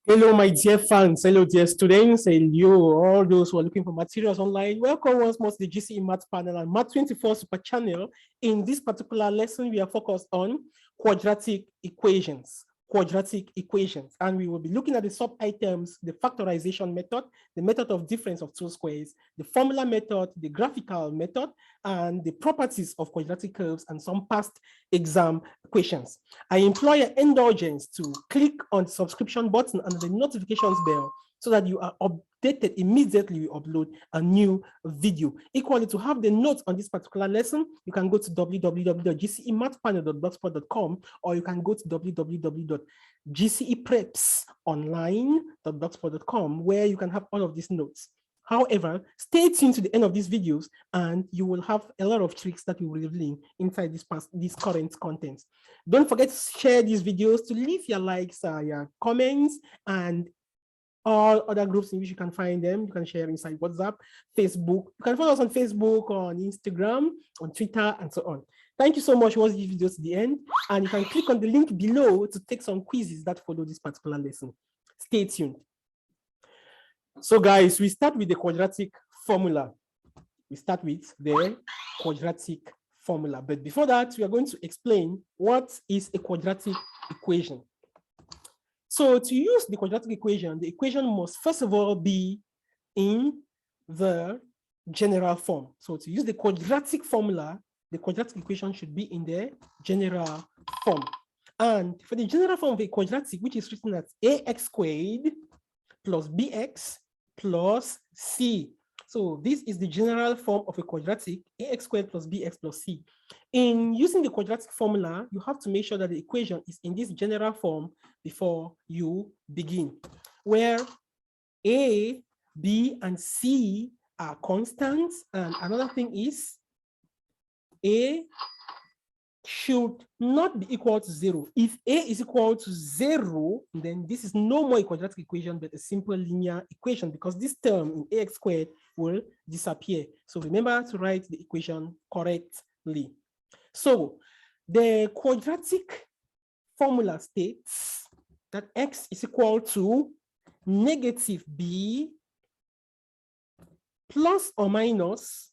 Hello, my dear fans. Hello, dear students. Hello, all those who are looking for materials online. Welcome once more to the GCE Math Panel and Math 24 Super Channel. In this particular lesson, we are focused on quadratic equations. And we will be looking at the sub-items, the factorization method, the method of difference of two squares, the formula method, the graphical method, and the properties of quadratic curves and some past exam questions. I implore your indulgence to click on the subscription button and the notifications bell so that you are updated immediately we upload a new video. Equally, to have the notes on this particular lesson, you can go to www.gcemathpanel.blogspot.com or you can go to www.gceprepsonline.blogspot.com where you can have all of these notes. However, stay tuned to the end of these videos and you will have a lot of tricks that we will reveal inside this current content. Don't forget to share these videos, to leave your likes, your comments, and all other groups in which you can find them. You can share inside WhatsApp, Facebook. You can follow us on Facebook, on Instagram, on Twitter, and so on. Thank you so much for watching these videos to the end. And you can click on the link below to take some quizzes that follow this particular lesson. Stay tuned. So guys, we start with the quadratic formula. But before that, we are going to explain what is a quadratic equation. So to use the quadratic equation, the equation must first of all be in the general form. So to use the quadratic formula, the quadratic equation should be in the general form. And for the general form of a quadratic, which is written as ax squared plus bx plus c. So this is the general form of a quadratic, ax squared plus bx plus c. In using the quadratic formula, you have to make sure that the equation is in this general form before you begin, where a, b, and c are constants. And another thing is a should not be equal to 0. If a is equal to 0, then this is no more a quadratic equation, but a simple linear equation, because this term in ax squared will disappear. So remember to write the equation correctly. So the quadratic formula states that x is equal to negative b plus or minus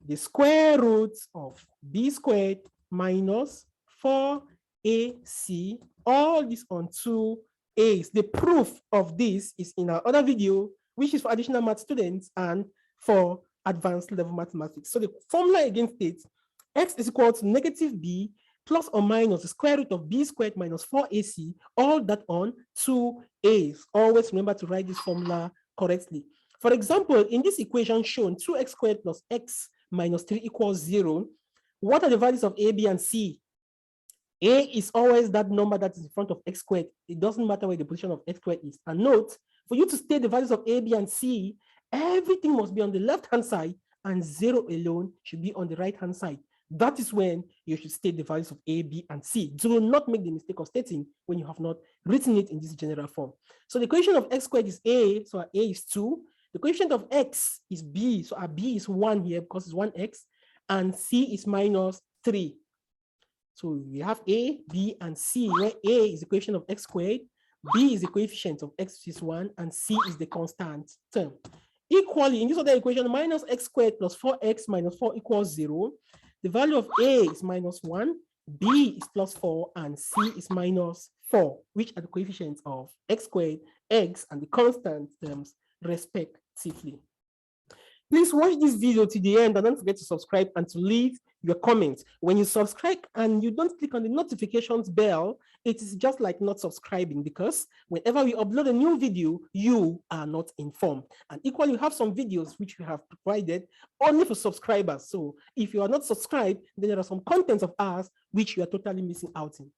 the square root of b squared minus 4ac, all this on 2a's. The proof of this is in our other video, which is for additional math students and for advanced level mathematics. So the formula again states x is equal to negative b plus or minus the square root of b squared minus 4ac, all that on 2a's. Always remember to write this formula correctly. For example, in this equation shown, 2x squared plus x minus 3 equals 0. What are the values of a, b, and c? A is always that number that is in front of x squared. It doesn't matter where the position of x squared is. And note, for you to state the values of a, b, and c, everything must be on the left-hand side and 0 alone should be on the right-hand side. That is when you should state the values of a, b, and c. Do not make the mistake of stating when you have not written it in this general form. So the equation of x squared is a, so our a is 2. The coefficient of x is b, so our b is 1 here because it's 1x. And c is minus 3. So we have a, b, and c, where a is the coefficient of x squared, b is the coefficient of x, which is 1, and c is the constant term. Equally, in this other equation, minus x squared plus 4x minus 4 equals 0. The value of a is minus 1, b is plus 4, and c is minus 4, which are the coefficients of x squared, x, and the constant terms respectively. Please watch this video to the end and don't forget to subscribe and to leave your comments. When you subscribe and you don't click on the notifications bell, it is just like not subscribing, because whenever we upload a new video, you are not informed. And equally, we have some videos which we have provided only for subscribers. So if you are not subscribed, then there are some contents of ours which you are totally missing out in.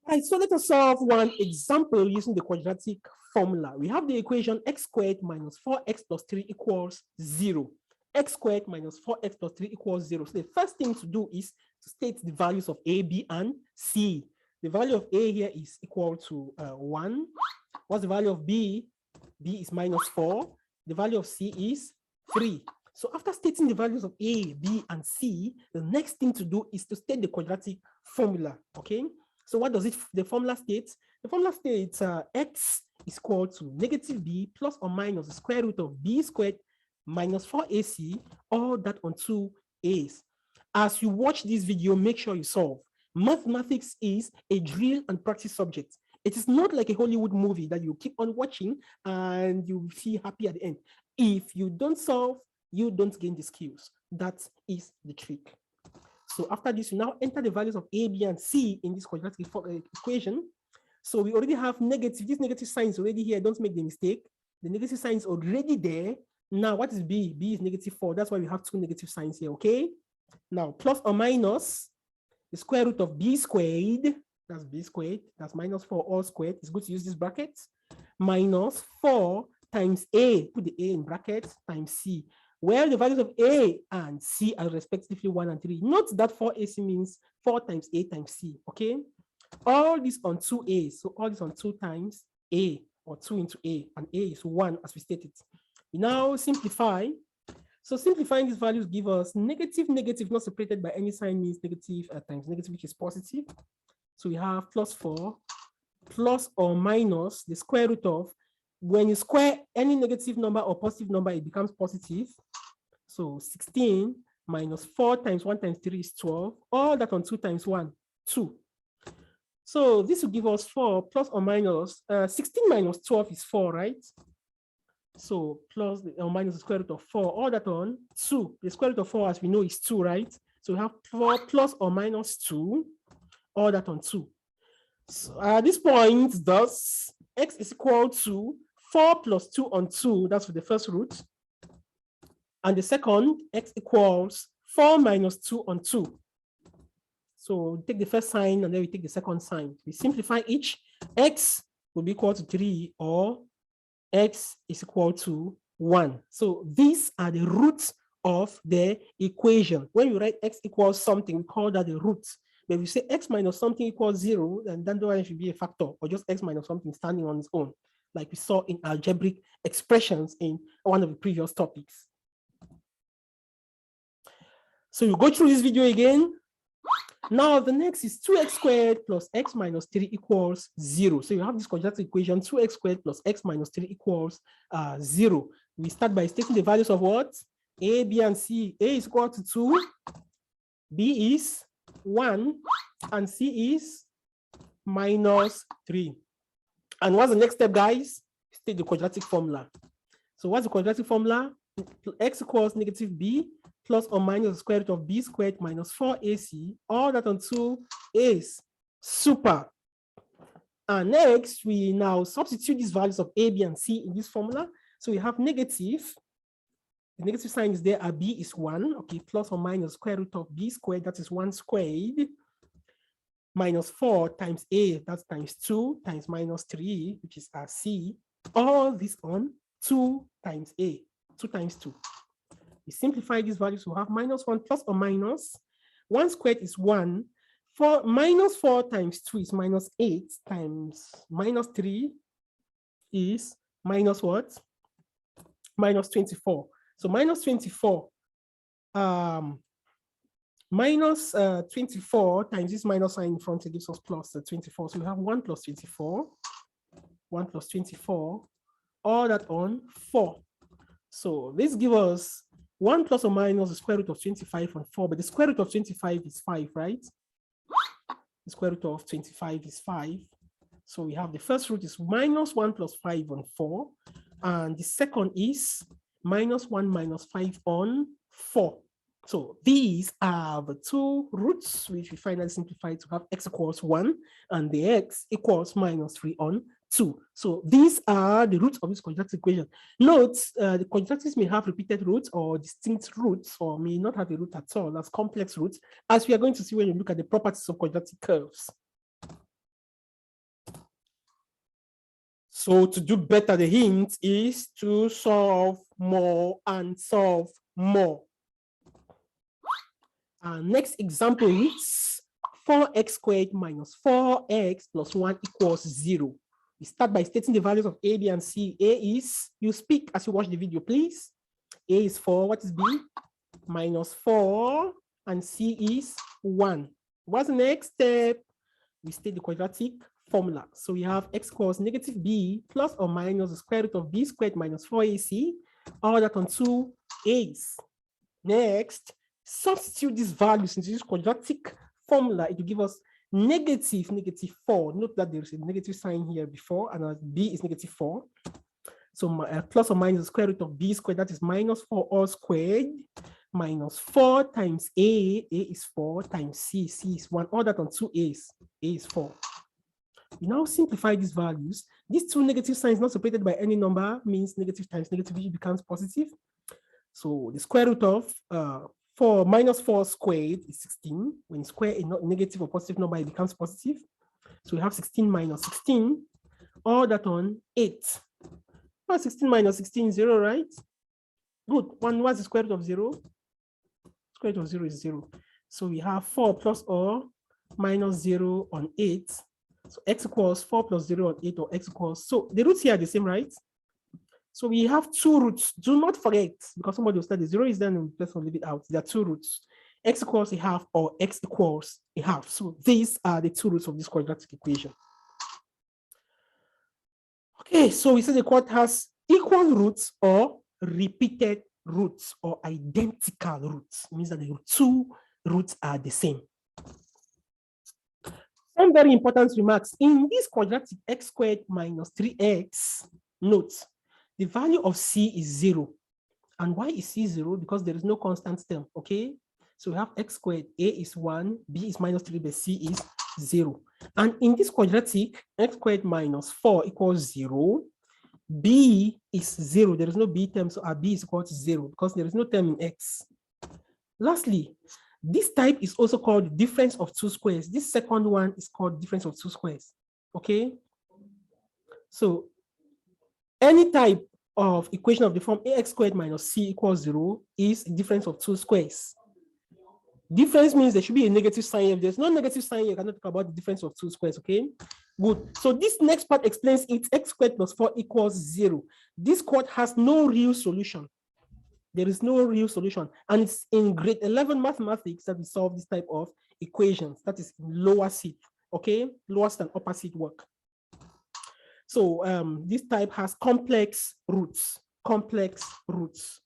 Right, so let us solve one example using the quadratic formula. We have the equation x squared minus 4x plus 3 equals 0. X squared minus 4x plus 3 equals 0. So the first thing to do is to state the values of a, b, and c. The value of a here is equal to 1. What's the value of b? B is minus 4. The value of c is 3. So after stating the values of A, B, and C, the next thing to do is to state the quadratic formula, okay? So what does the formula state? The formula states x is equal to negative b plus or minus the square root of b squared minus 4ac, all that on 2a's. As you watch this video, make sure you solve. Mathematics is a drill and practice subject. It is not like a Hollywood movie that you keep on watching and you feel happy at the end. If you don't solve, you don't gain the skills. That is the trick. So after this, you now enter the values of A, B, and C in this quadratic equation. So we already have negative, this negative sign is already here. Don't make the mistake. The negative sign is already there. Now, what is B? B is negative 4. That's why we have two negative signs here, okay? Now, plus or minus the square root of B squared, that's B squared, that's minus 4 all squared. It's good to use this bracket. Minus 4 times A, put the A in brackets, times C, where the values of A and C are respectively 1 and 3. Note that 4AC means 4 times A times C, okay? All this on 2A, so all this on 2 times A, or 2 into A, and A is 1 as we stated. We now simplify. So simplifying these values give us negative, negative, not separated by any sign means negative times negative, which is positive. So we have plus 4, plus or minus the square root of, when you square any negative number or positive number, it becomes positive. So 16 minus 4 times 1 times 3 is 12. All that on 2 times 1, 2. So this will give us 4 plus or minus, 16 minus 12 is 4, right? So plus or minus the square root of 4, all that on 2. The square root of 4, as we know, is 2, right? So we have 4 plus or minus 2, all that on 2. So at this point, thus, x is equal to 4 plus 2 on 2, that's for the first root. And the second, x equals 4 minus 2 on 2. So take the first sign and then we take the second sign. We simplify each. X will be equal to 3 or x is equal to 1. So these are the roots of the equation. When we write x equals something, we call that the root. But if we say x minus something equals 0, then that one should be a factor, or just x minus something standing on its own, like we saw in algebraic expressions in one of the previous topics. So you go through this video again. Now the next is 2x squared plus x minus 3 equals 0. So you have this quadratic equation, 2x squared plus x minus 3 equals 0. We start by stating the values of what? A, B, and C. A is equal to 2, B is 1, and C is minus 3. And what's the next step, guys? State the quadratic formula. So what's the quadratic formula? X equals negative b plus or minus the square root of b squared minus 4ac, all that on 2 is super. And next, we now substitute these values of a, b, and c in this formula. So we have negative. The negative sign is there, b is 1, okay, plus or minus square root of b squared, that is 1 squared, minus 4 times a, that's times 2, times minus 3, which is c, all this on 2 times a, 2 times 2. We simplify these values, we have minus 1 plus or minus, 1 squared is 1, minus 4 times 2 is minus 8, times minus 3 is minus what? Minus 24. So minus 24, minus 24 times this minus sign in front, it gives us plus 24. So we have 1 plus 24, 1 plus 24, all that on 4. So this gives us 1 plus or minus the square root of 25 on 4, but the square root of 25 is 5, right? The square root of 25 is 5. So we have the first root is minus 1 plus 5 on 4, and the second is minus 1 minus 5 on 4. So these are the two roots which we finally simplify to have x equals 1 and the x equals minus 3 on 2. So these are the roots of this quadratic equation. Note, the quadratics may have repeated roots or distinct roots, or may not have a root at all. That's complex roots, as we are going to see when we look at the properties of quadratic curves. So to do better, the hint is to solve more and solve more. Our next example is 4x squared minus 4x plus 1 equals 0. We start by stating the values of a, b, and c. A is, you speak as you watch the video, please. A is 4. What is B? Minus 4. And C is 1. What's the next step? We state the quadratic formula. So we have x equals negative b plus or minus the square root of b squared minus 4ac, all that on 2a's. Next, substitute these values into this quadratic formula. It will give us negative 4. Note that there is a negative sign here before, and b is negative 4. So plus or minus the square root of b squared, that is minus 4 all squared, minus 4 times a is 4 times c is 1, all that on 2a's, a is 4. We now simplify these values. These two negative signs not separated by any number means negative times negative becomes positive. So the square root of 4 minus 4 squared is 16. When square is not negative or positive number, it becomes positive. So we have 16 minus 16, all that on 8. Well, 16 minus 16 is 0, right? Good. What's the square root of 0? Square root of 0 is 0. So we have 4 plus or minus 0 on 8. So x equals 4 plus 0 on 8, or x equals, so the roots here are the same, right? So we have two roots. Do not forget, because somebody will start the 0 is then and let's leave it out. There are two roots. X equals a half or x equals a half. So these are the two roots of this quadratic equation. Okay, so we say the quad has equal roots or repeated roots or identical roots. It means that the two roots are the same. Some very important remarks. In this quadratic x squared minus 3x, note, the value of c is 0. And why is c 0? Because there is no constant term, okay? So we have x squared, a is 1, b is minus 3, but c is 0. And in this quadratic, x squared minus 4 equals 0. B is 0. There is no b term, so our b is equal to 0 because there is no term in x. Lastly, this type is also called difference of two squares. This second one is called difference of two squares. Okay? So any type of equation of the form ax squared minus c equals 0 is difference of two squares. Difference means there should be a negative sign. If there's no negative sign, you cannot talk about the difference of two squares, okay? Good. So this next part explains it. X squared plus 4 equals 0. This quad has no real solution. There is no real solution. And it's in grade 11 mathematics that we solve this type of equations. That is lower seat, okay? Lower than upper seat work. So this type has complex roots. Complex roots.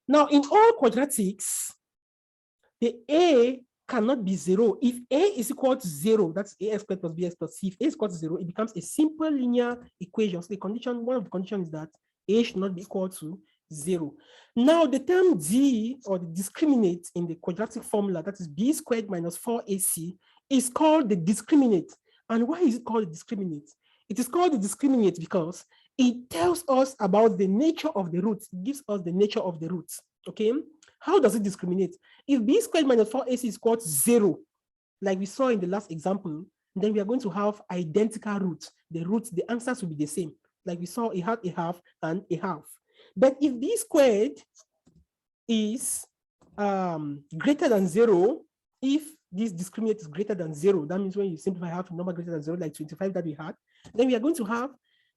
Now, in all quadratics, the a cannot be 0. If a is equal to 0, that's ax squared plus bx plus c. If a is equal to 0, it becomes a simple linear equation. So the condition, one of the conditions is that a should not be equal to 0. Now the term d, or the discriminate in the quadratic formula, that is b squared minus 4ac, is called the discriminate. And why is it called the discriminate? It is called the discriminate because it tells us about the nature of the roots. It gives us the nature of the roots, okay? How does it discriminate? If b squared minus 4ac is equal to 0, like we saw in the last example, then we are going to have identical roots. The roots, the answers will be the same. Like we saw, it had a half and a half. But if b squared is greater than 0, if this discriminate is greater than 0, that means when you simplify half a number greater than 0, like 25 that we had, then we are going to have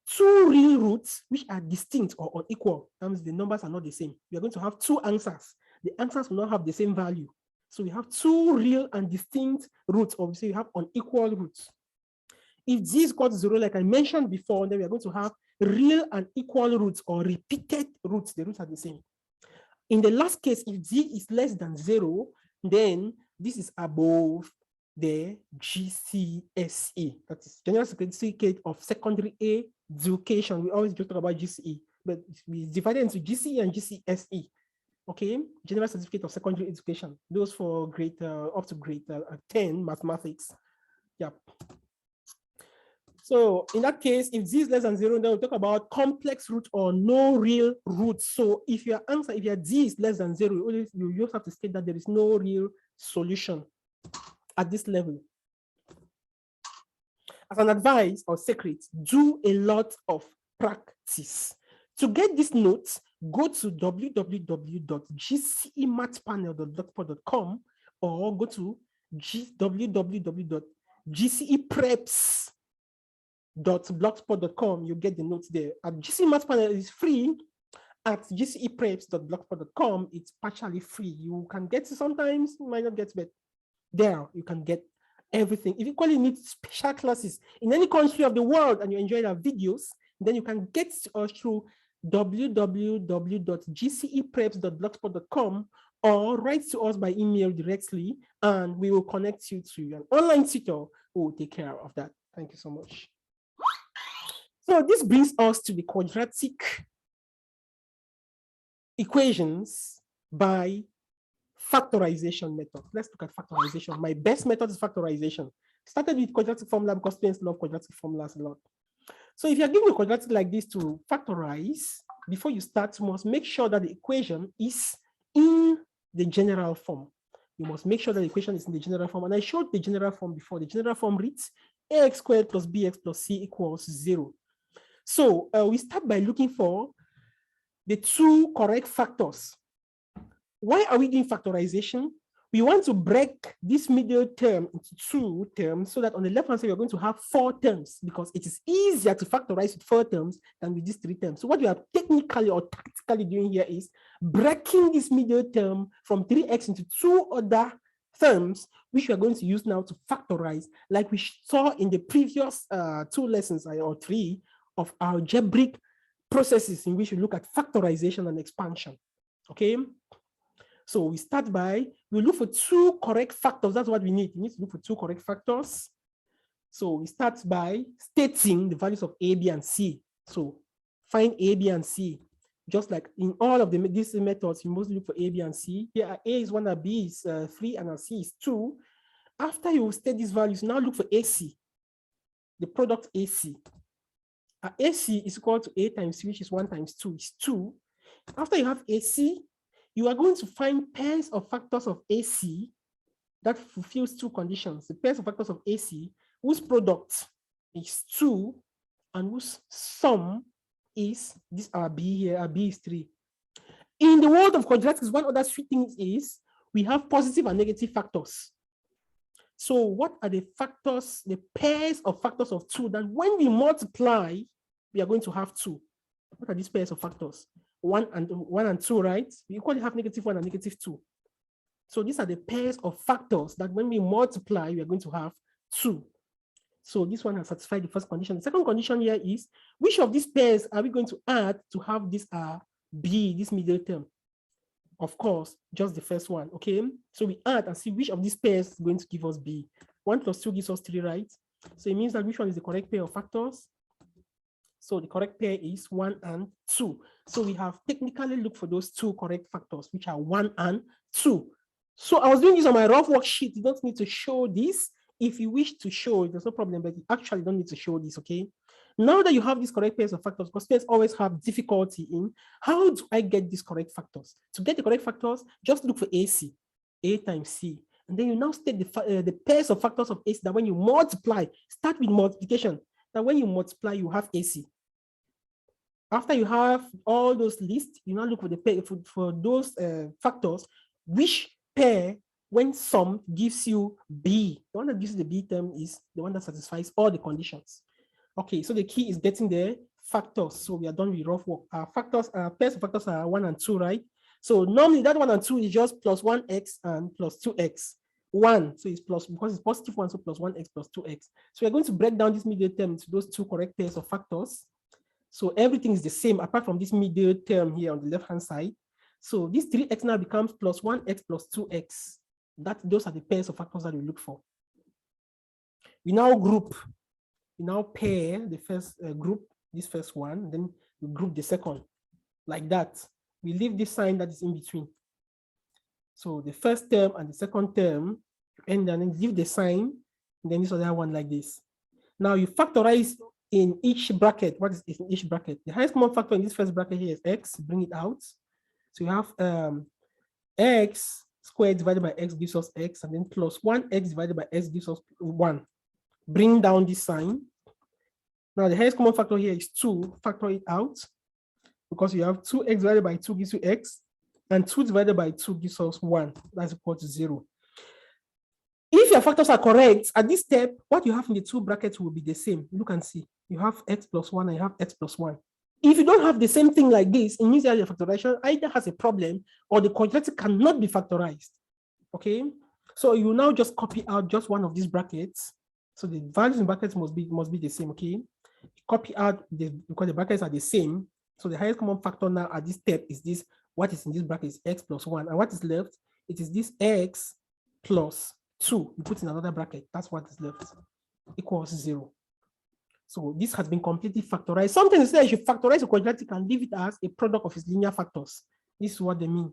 two real roots which are distinct or unequal. That means the numbers are not the same. We are going to have two answers. The answers will not have the same value. So we have two real and distinct roots, or we say you have unequal roots. If z is equal to 0, like I mentioned before, then we are going to have real and equal roots or repeated roots. The roots are the same. In the last case, if z is less than 0, then this is above the GCSE. That is General Certificate of Secondary Education. We always just talk about GCE, but we divide it into GCE and GCSE. Okay, General Certificate of Secondary Education. Those for grade up to grade 10 mathematics. Yep. So in that case, if z is less than 0, then we'll talk about complex root or no real root. So if your answer, if your d is less than 0, you just have to state that there is no real solution at this level. As an advice or secret, do a lot of practice. To get these notes, go to www.gcemathpanel.blogspot.com or go to www.gcepreps.blogspot.com. You get the notes there. GCE Math Panel is free, at gcepreps.blogspot.com, it's partially free. You can get it sometimes, you might not get it, but there you can get everything. If you equally need special classes in any country of the world and you enjoy our videos, then you can get to us through www.gcepreps.blogspot.com or write to us by email directly, and we will connect you to an online tutor who will take care of that. Thank you so much. So this brings us to the quadratic equations by factorization method. Let's look at factorization. My best method is factorization. Started with quadratic formula because students love quadratic formulas a lot. So if you're giving a quadratic like this to factorize, before you start, you must make sure that the equation is in the general form. You must make sure that the equation is in the general form. And I showed the general form before. The general form reads ax squared plus bx plus c equals 0. So we start by looking for the two correct factors. Why are we doing factorization? We want to break this middle term into two terms so that on the left hand side, we're going to have 4 terms because it is easier to factorize with 4 terms than with these 3 terms. So what we are technically or tactically doing here is breaking this middle term from 3x into 2 other terms, which we are going to use now to factorize, like we saw in the previous 2 lessons or 3 of algebraic processes in which we look at factorization and expansion. Okay. So we start by, we look for 2 correct factors. That's what we need. We need to look for 2 correct factors. So we start by stating the values of A, B, and C. So find A, B, and C. Just like in all of these methods, you mostly look for A, B, and C. Here, A is 1, and B is 3, and C is 2. After you state these values, now look for AC, the product AC. AC is equal to A times C, which is 1 times 2 is 2. After you have AC, you are going to find pairs of factors of AC that fulfills 2 conditions. The pairs of factors of AC whose product is 2 and whose sum is this, our B here, our B is 3. In the world of quadratics, one other sweet thing is we have positive and negative factors. So what are the factors, the pairs of factors of 2 that when we multiply, we are going to have 2? What are these pairs of factors? 1 and 2, right? We equally have -1 and -2. So these are the pairs of factors that when we multiply, we are going to have 2. So this one has satisfied the first condition. The second condition here is, which of these pairs are we going to add to have this B, this middle term? Of course, just the first one, okay? So we add and see which of these pairs is going to give us B. 1 plus 2 gives us 3, right? So it means that which one is the correct pair of factors? So the correct pair is 1 and 2. So we have technically looked for those 2 correct factors, which are 1 and 2. So I was doing this on my rough worksheet. You don't need to show this. If you wish to show it, there's no problem, but you actually don't need to show this, okay? Now that you have these correct pairs of factors, because students always have difficulty in how do I get these correct factors? To get the correct factors, just look for AC, A times C. And then you now state the pairs of factors of AC that when you multiply, start with multiplication. That when you multiply, you have AC. After you have all those lists, you now look for the pair for those factors, which pair, when sum, gives you B. The one that gives you the B term is the one that satisfies all the conditions. Okay, so the key is getting the factors. So we are done with rough work. Our factors, pairs of factors are 1 and 2, right? So normally that 1 and 2 is just plus 1x and plus 2x. 1, so it's plus, because it's positive 1, so plus 1x plus 2x. So we're going to break down this middle term into those 2 correct pairs of factors. So everything is the same apart from this middle term here on the left-hand side. So this 3x now becomes plus 1x plus 2x. Those are the pairs of factors that we look for. We now group. We now pair the first group, this first one, then we group the second. Like that. We leave this sign that is in between. So the first term and the second term, and then give the sign, and then this other one like this. Now you factorize in each bracket. What is in each bracket? The highest common factor in this first bracket here is x. Bring it out. So you have x squared divided by x gives us x, and then plus 1x divided by x gives us 1. Bring down this sign. Now the highest common factor here is 2. Factor it out because you have 2x divided by 2 gives you x, and 2 divided by 2 gives us 1. That's equal to 0. If your factors are correct, at this step, what you have in the 2 brackets will be the same. Look and see. You have x plus 1 and you have x plus 1. If you don't have the same thing like this, it means that your factorization either has a problem or the quadratic cannot be factorized. Okay, so you now just copy out just one of these brackets. So the values in brackets must be the same. Okay, copy out because the brackets are the same. So the highest common factor now at this step is this. What is in this bracket is x plus 1, and what is left? It is this x plus 2. You put in another bracket. That's what is left. Equals 0. So this has been completely factorized. Sometimes you should factorize a quadratic and leave it as a product of its linear factors. This is what they mean.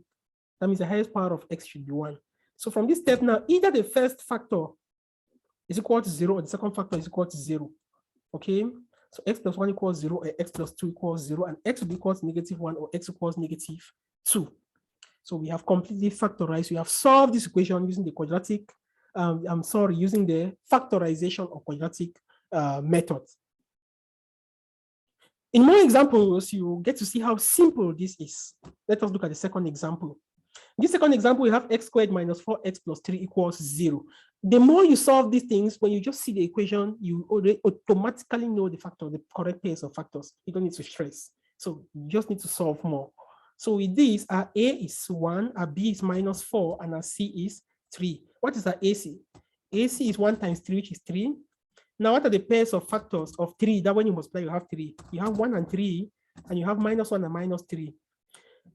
That means the highest power of x should be 1. So from this step now, either the first factor is equal to 0 or the second factor is equal to 0. Okay, so x plus 1 equals 0 or x plus 2 equals 0, and x will be equal to -1 or x equals -2. So we have completely factorized. We have solved this equation using the quadratic, using the factorization of quadratic method. In more examples, you get to see how simple this is. Let us look at the second example. In this second example, we have x squared minus 4x plus 3 equals 0. The more you solve these things, when you just see the equation, you already automatically know the factor, the correct pairs of factors. You don't need to stress. So you just need to solve more. So with this, our A is 1, our B is -4, and our C is 3. What is our AC? AC is 1 times 3, which is 3. Now, what are the pairs of factors of 3? That when you multiply, you have 3. You have 1 and 3, and you have -1 and -3.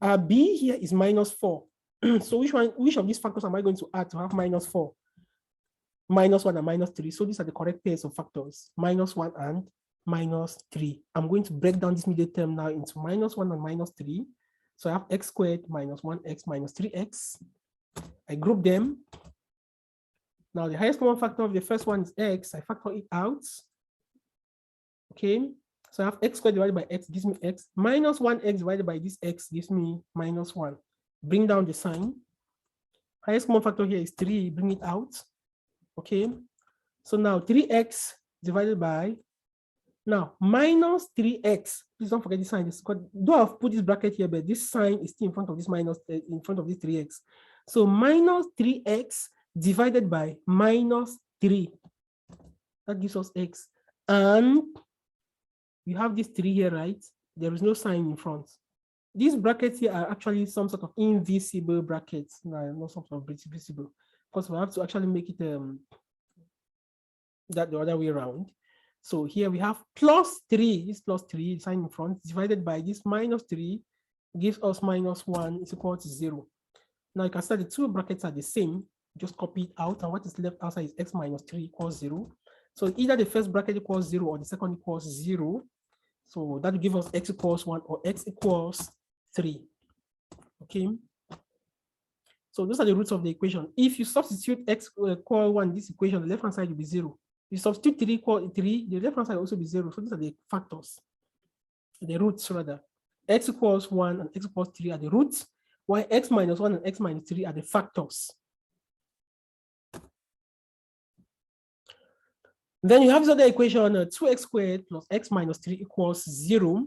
Our B here is -4. So which of these factors am I going to add to have -4? -1 and -3. So these are the correct pairs of factors, -1 and -3. I'm going to break down this middle term now into -1 and -3. So I have x squared minus 1x minus 3x. I group them. Now the highest common factor of the first one is x. I factor it out. Okay, so I have x squared divided by x gives me x. Minus 1x divided by this x gives me -1. Bring down the sign. Highest common factor here is 3. Bring it out. Okay, so now 3x divided by, now minus 3x. Please don't forget this sign. Though I've put this bracket here, but this sign is still in front of this minus, in front of this 3x. So minus 3x divided by -3. That gives us x. And you have this 3 here, right? There is no sign in front. These brackets here are actually some sort of invisible brackets. No, not some sort of visible. Because we have to actually make it that the other way around. So here we have +3, this +3 sign in front, divided by this -3 gives us -1 is equal to 0. Now you can see the two brackets are the same. Just copy it out, and what is left outside is x minus 3 equals 0. So either the first bracket equals 0 or the second equals 0. So that will give us x equals 1 or x equals 3. Okay. So those are the roots of the equation. If you substitute x equal 1 in this equation, the left hand side will be 0. If you substitute 3 equal 3, the left hand side will also be 0. So these are the factors, the roots rather. X equals 1 and x equals 3 are the roots, while x minus 1 and x minus 3 are the factors. Then you have this other equation, 2x squared plus x minus 3 equals 0.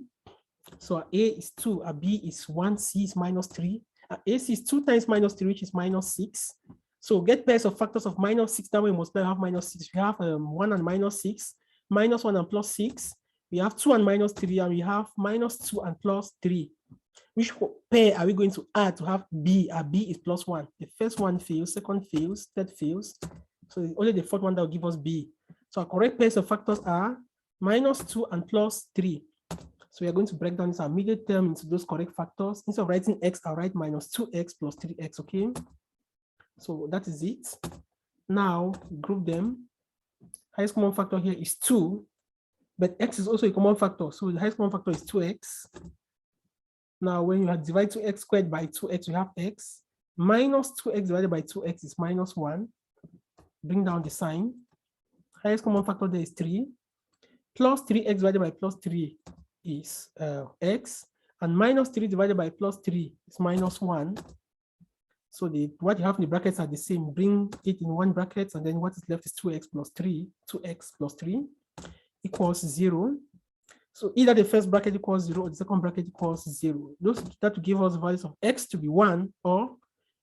So our A is 2, our B is 1, C is -3. Our AC is 2 times -3, which is -6. So get pairs of factors of -6. That way we multiply, we have -6. We have 1 and -6, -1 and +6. We have 2 and -3, and we have -2 and +3. Which pair are we going to add to have B? Our B is +1. The first one fails, second fails, third fails. So it's only the fourth one that will give us B. So our correct pairs of factors are -2 and +3. So we are going to break down this middle term into those correct factors. Instead of writing x, I'll write -2x plus 3x, okay? So that is it. Now group them. Highest common factor here is 2, but x is also a common factor. So the highest common factor is 2x. Now when you divide 2x squared by 2x, you have x. -2x divided by 2x is -1. Bring down the sign. Highest common factor there is 3. Plus 3x divided by +3 is x. And -3 divided by +3 is -1. So what you have in the brackets are the same. Bring it in one bracket, and then what is left is 2x plus 3. 2x plus 3 equals 0. So either the first bracket equals 0 or the second bracket equals 0. That will give us values of x to be 1 or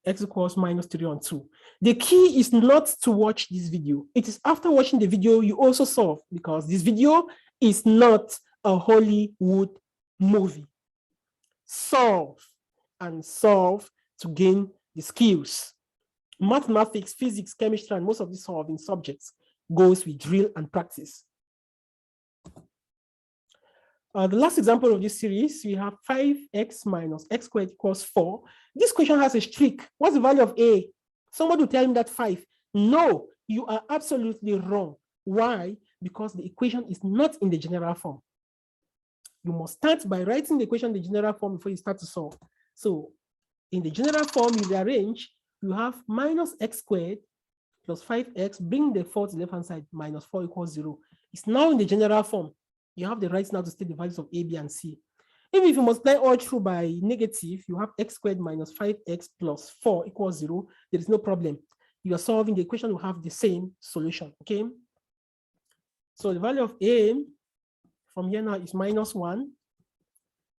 x equals -3 on 2. The key is not to watch this video. It is after watching the video you also solve, because this video is not a Hollywood movie. Solve and solve to gain the skills. Mathematics, physics, chemistry, and most of the solving subjects goes with drill and practice. The last example of this series, we have 5x minus x squared equals 4. This question has a streak. What's the value of a? Somebody will tell me that 5. No, you are absolutely wrong. Why? Because the equation is not in the general form. You must start by writing the equation in the general form before you start to solve. So in the general form, you rearrange, you have minus x squared plus 5x, bring the 4 to the left-hand side, minus 4 equals 0. It's now in the general form. You have the right now to state the values of a, b, and c. Even if you multiply all through by negative, you have x squared minus 5x plus 4 equals 0. There is no problem. You are solving the equation, will have the same solution, okay? So the value of a from here now is minus 1,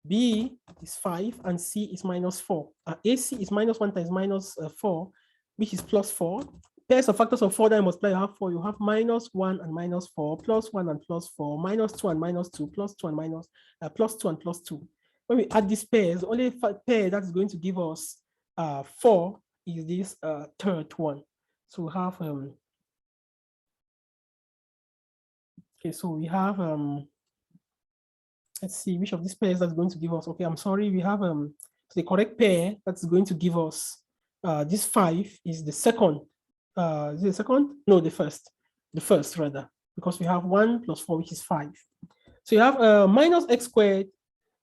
b is 5, and c is minus 4. AC is minus 1 times minus 4, which is plus 4. Pairs of factors of 4 that you multiply, you have 4. You have minus 1 and minus 4, plus 1 and plus 4, minus 2 and minus 2, plus 2 and minus, plus 2 and plus 2. When we add these pairs, the only pair that is going to give us 4 is this third one. So we have, okay, so we have, let's see which of these pairs that's going to give us. Okay, I'm sorry, we have the correct pair that's going to give us this 5 is the second. Is it the second? No, the first. The first rather, because we have 1 plus 4, which is 5. So you have minus x squared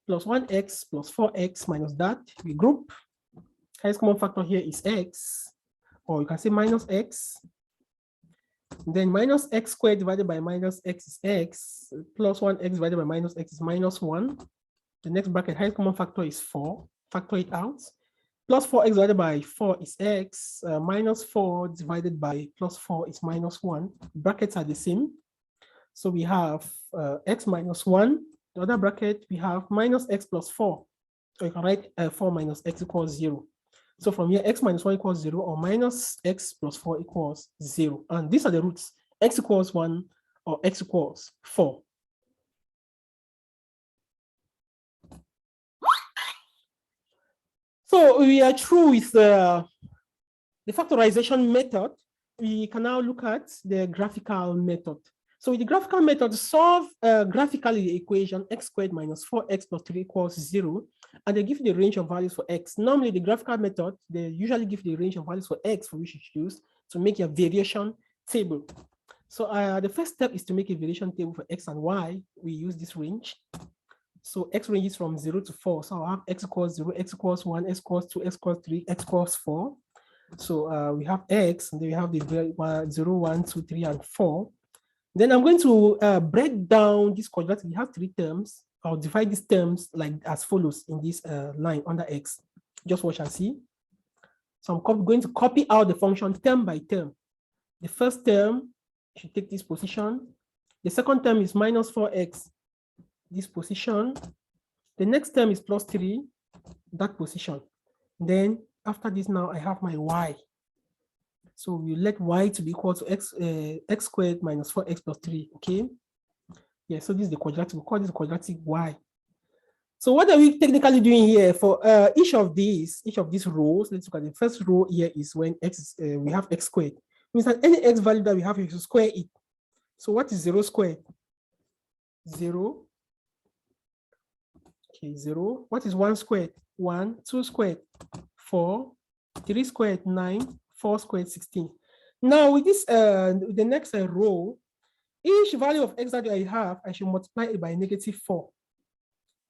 plus 1x plus 4x minus that. We group. Highest common factor here is x, or you can say minus x. Then minus x squared divided by minus x is x, plus 1x divided by minus x is minus 1. The next bracket, highest common factor is 4. Factor it out. Plus 4x divided by 4 is x, minus 4 divided by plus 4 is minus 1. Brackets are the same. So we have x minus 1. The other bracket, we have minus x plus 4. So you can write 4 minus x equals 0. So from here, x minus 1 equals 0, or minus x plus 4 equals 0. And these are the roots, x equals 1 or x equals 4. So we are through with the factorization method. We can now look at the graphical method. So with the graphical method, solve graphically the equation x squared minus 4x plus 3 equals 0, and they give you the range of values for x. Normally, the graphical method, they usually give the range of values for x for which you choose to make your variation table. So the first step is to make a variation table for x and y. We use this range. So x ranges from 0 to 4. So I'll have x equals 0, x equals 1, x equals 2, x equals 3, x equals 4. So we have x, and then we have the 0, 1, 2, 3, and 4. Then I'm going to break down this quadratic. We have 3 terms. I'll divide these terms like as follows in this line under x. Just watch and see. So I'm going to copy out the function term by term. The first term should take this position. The second term is minus 4x. This position. The next term is plus 3, that position. Then after this now I have my y. So we let y to be equal to x squared minus 4x plus 3, okay? Yeah, so this is the quadratic, we call this quadratic y. So what are we technically doing here for each of these rows? Let's look at the first row here is when x is, we have x squared. It means that any x value that we have, we should square it. So what is 0 squared? 0. Okay, 0. What is 1 squared? 1. 2 squared? 4. 3 squared? 9. 4 squared? 16. Now with this, the next row, each value of x that I have, I should multiply it by -4.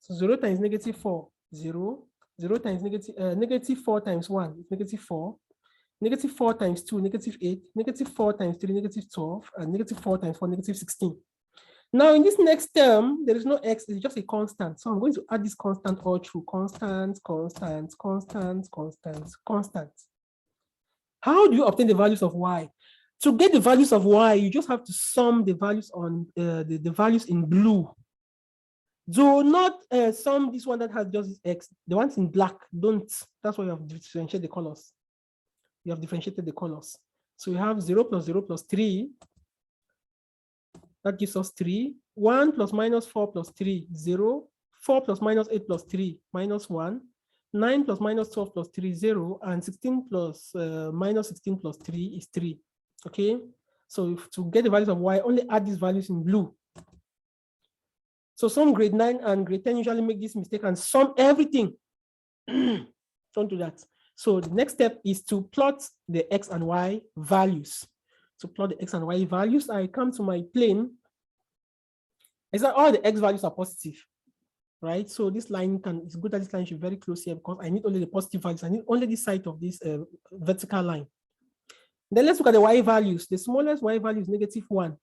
So 0 times -4, 0. 0 times -4 times 1 is -4. -4 times 2, -8. -4 times 3, -12. And -4 times 4, -16. Now in this next term, there is no x, it's just a constant. So I'm going to add this constant all through. Constant, constant, constant, constant, constant. How do you obtain the values of y? To get the values of y, you just have to sum the values on the values in blue. Do not sum this one that has just this x. The ones in black, don't. That's why you have differentiated the colors. You have differentiated the colors. So we have 0 plus 0 plus 3. That gives us 3. 1 plus minus 4 plus 3, 0. 4 plus minus 8 plus 3, minus 1. 9 plus minus 12 plus 3, 0. And 16 plus minus 16 plus 3 is 3. Okay? So to get the values of y, only add these values in blue. So some grade 9 and grade 10 usually make this mistake and sum everything. Don't do that. So the next step is to plot the x and y values. To plot the x and y values, I come to my plane. Is that all the x values are positive, right? So this line it's good that this line should be very close here because I need only the positive values. I need only the side of this vertical line. Then let's look at the y values. The smallest y value is -1.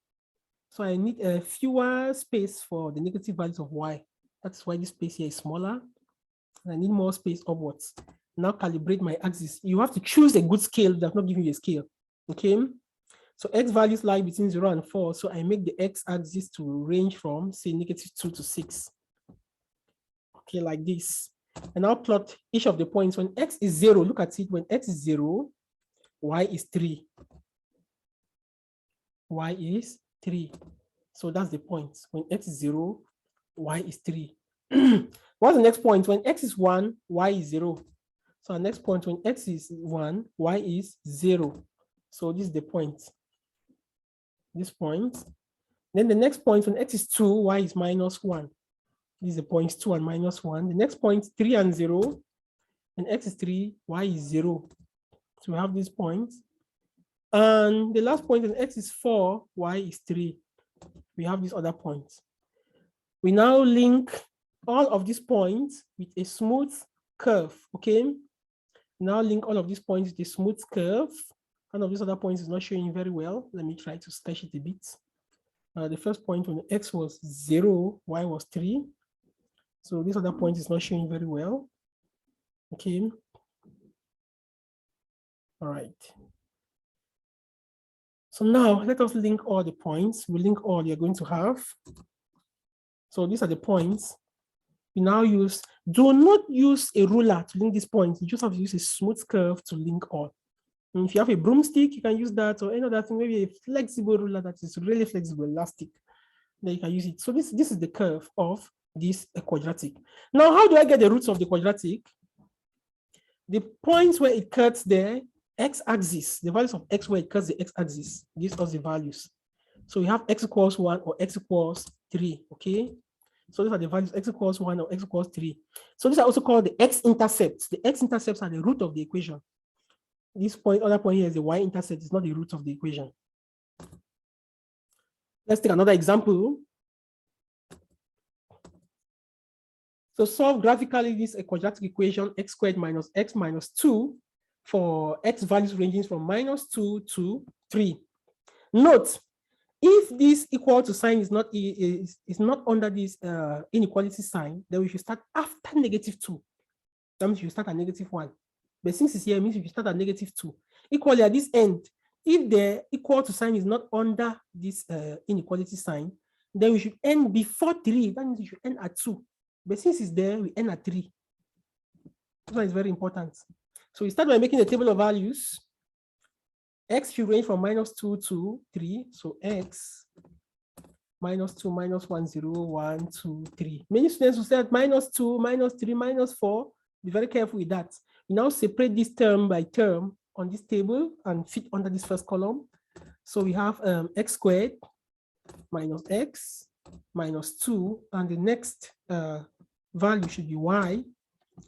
So I need a fewer space for the negative values of y. That's why this space here is smaller. And I need more space upwards. Now calibrate my axis. You have to choose a good scale that's not giving you a scale. Okay. So x values lie between 0 and 4. So I make the x axis to range from, say, -2 to 6. Okay, like this. And I'll plot each of the points. When x is 0, look at it. When x is 0, y is 3. Y is 3. So that's the point. When x is 0, y is 3. What's the next point? When x is 1, y is 0. So our next point, when x is 1, y is 0. So this is the point. This point. Then the next point, when x is 2, y is -1. This is the points 2 and -1. The next point, 3 and 0. When x is 3, y is 0. So we have this point. And the last point, when x is 4, y is 3. We have this other point. We now link all of these points with a smooth curve, okay? Now link all of these points with a smooth curve. One of these other points is not showing very well. Let me try to sketch it a bit. The first point when x was 0, y was 3. So this other point is not showing very well. Okay. All right. So now let us link all the points. We link all you're going to have. So these are the points. We now do not use a ruler to link these points. You just have to use a smooth curve to link all. And if you have a broomstick, you can use that, or any other thing, maybe a flexible ruler that is really flexible, elastic. Then you can use it. So this is the curve of this quadratic. Now, how do I get the roots of the quadratic? The points where it cuts the x-axis, the values of x where it cuts the x-axis, gives us the values. So we have x equals 1 or x equals 3, okay? So these are the values x equals 1 or x equals 3. So these are also called the x-intercepts. The x-intercepts are the root of the equation. This point, other point here is the y-intercept. It's not the root of the equation. Let's take another example. So solve graphically this quadratic equation x squared minus x minus 2 for x values ranging from -2 to 3. Note, if this equal to sign is not under this inequality sign, then we should start after -2. That means you start at -1. But since it's here, it means you start at -2. Equally at this end, if the equal to sign is not under this inequality sign, then we should end before 3. That means we should end at 2. But since it's there, we end at 3. This one is very important. So we start by making a table of values. X should range from -2 to 3. So x -2, -1, 0, 1, 2, 3. Many students will say at -2, -3, -4. Be very careful with that. We now separate this term by term on this table and fit under this first column. So we have x squared minus x minus 2, and the next value should be y.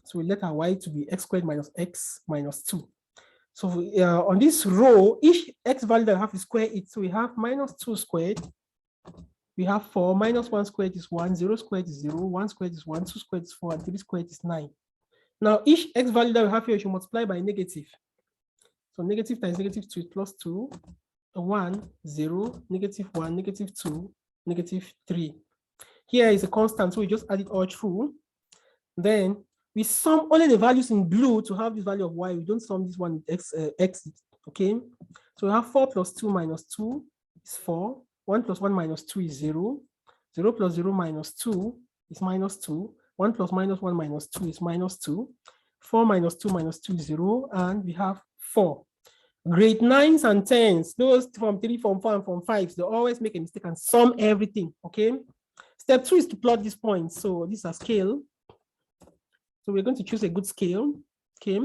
So we let our y to be x squared minus x minus 2. So on this row, each x value that I have to square it. So we have -2 squared. We have 4, -1 squared is 1, 0 squared is 0, 1 squared is 1, 2 squared is 4, and 3 squared is 9. Now each x value that we have here should multiply by negative. So negative times -2 is +2, 1, 0, -1, -2, -3. Here is a constant, so we just add it all through. Then we sum only the values in blue to have this value of y. We don't sum this one with x, okay? So we have 4 plus 2 minus 2 is 4. 1 plus 1 minus 2 is 0. 0 plus 0 minus 2 is -2. 1 plus -1 minus 2 is -2. 4 minus 2 minus 2 is 0. And we have 4. Grade 9s and 10s, those from 3, from 4, and from 5, they always make a mistake and sum everything, okay? Step 2 is to plot these points. So these are scale. So we're going to choose a good scale. Okay.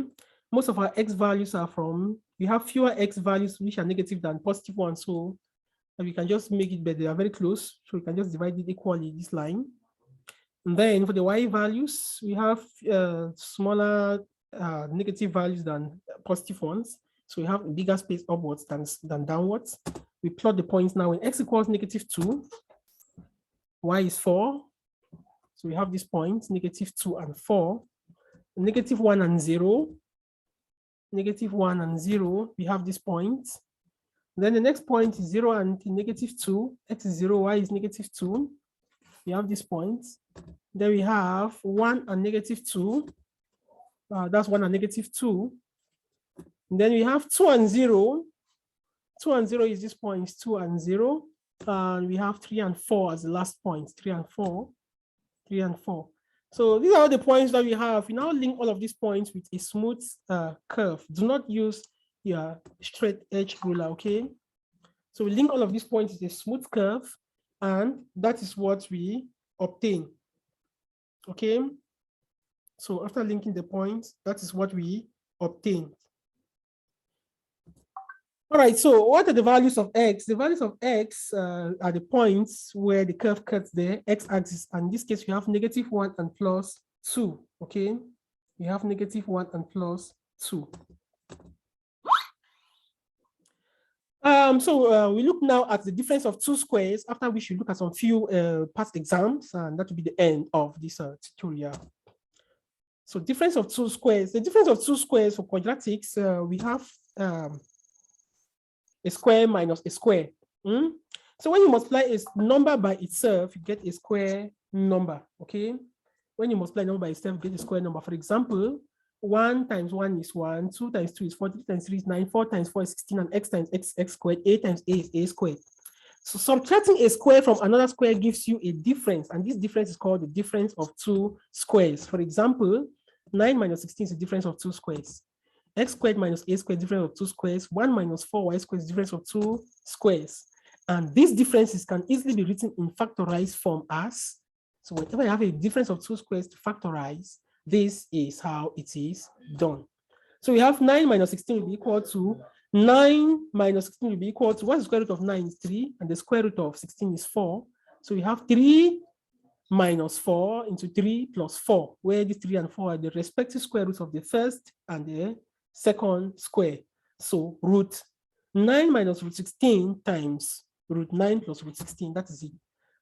Most of our X values are from, we have fewer X values which are negative than positive ones. So we can just make it better. They are very close. So we can just divide it equally, this line. And then for the Y values, we have smaller negative values than positive ones. So we have a bigger space upwards than downwards. We plot the points now when X equals -2, Y is 4. So we have these points, -2 and 4. -1 and 0. -1 and 0, we have this point. Then the next point is 0 and -2. X is 0, Y is -2. We have this point. Then we have 1 and -2. That's 1 and -2. And then we have 2 and 0. 2 and 0 is this point, 2 and 0. And we have 3 and 4 as the last point, 3 and 4. 3 and 4. So these are all the points that we have. We now link all of these points with a smooth curve. Do not use your straight edge ruler, okay? So we link all of these points with a smooth curve, and that is what we obtain, okay? So after linking the points, that is what we obtain. All right, so what are the values of X? The values of X are the points where the curve cuts the X-axis. And in this case, we have -1 and +2, okay? We have -1 and +2. We look now at the difference of two squares, after which we look at some few past exams, and that will be the end of this tutorial. So difference of two squares. The difference of two squares for quadratics, we have a square minus a square. So when you multiply a number by itself, you get a square number, okay? When you multiply a number by itself, you get a square number. For example, 1 times 1 is 1, 2 times 2 is 4, 3 times 3 is 9, 4 times 4 is 16, and x times x is x squared, a times a is a squared. So subtracting a square from another square gives you a difference, and this difference is called the difference of two squares. For example, 9 minus 16 is the difference of two squares. X squared minus a squared, difference of two squares. 1 minus 4y squared is difference of two squares. And these differences can easily be written in factorized form as, so whenever you have a difference of two squares to factorize, this is how it is done. So we have 9 minus 16 will be equal to 9 minus 16 will be equal to, what's the square root of 9 is 3, and the square root of 16 is 4. So we have 3 minus 4 into 3 plus 4, where the 3 and 4 are the respective square roots of the first and the second square. So root 9 minus root 16 times root 9 plus root 16, that is it.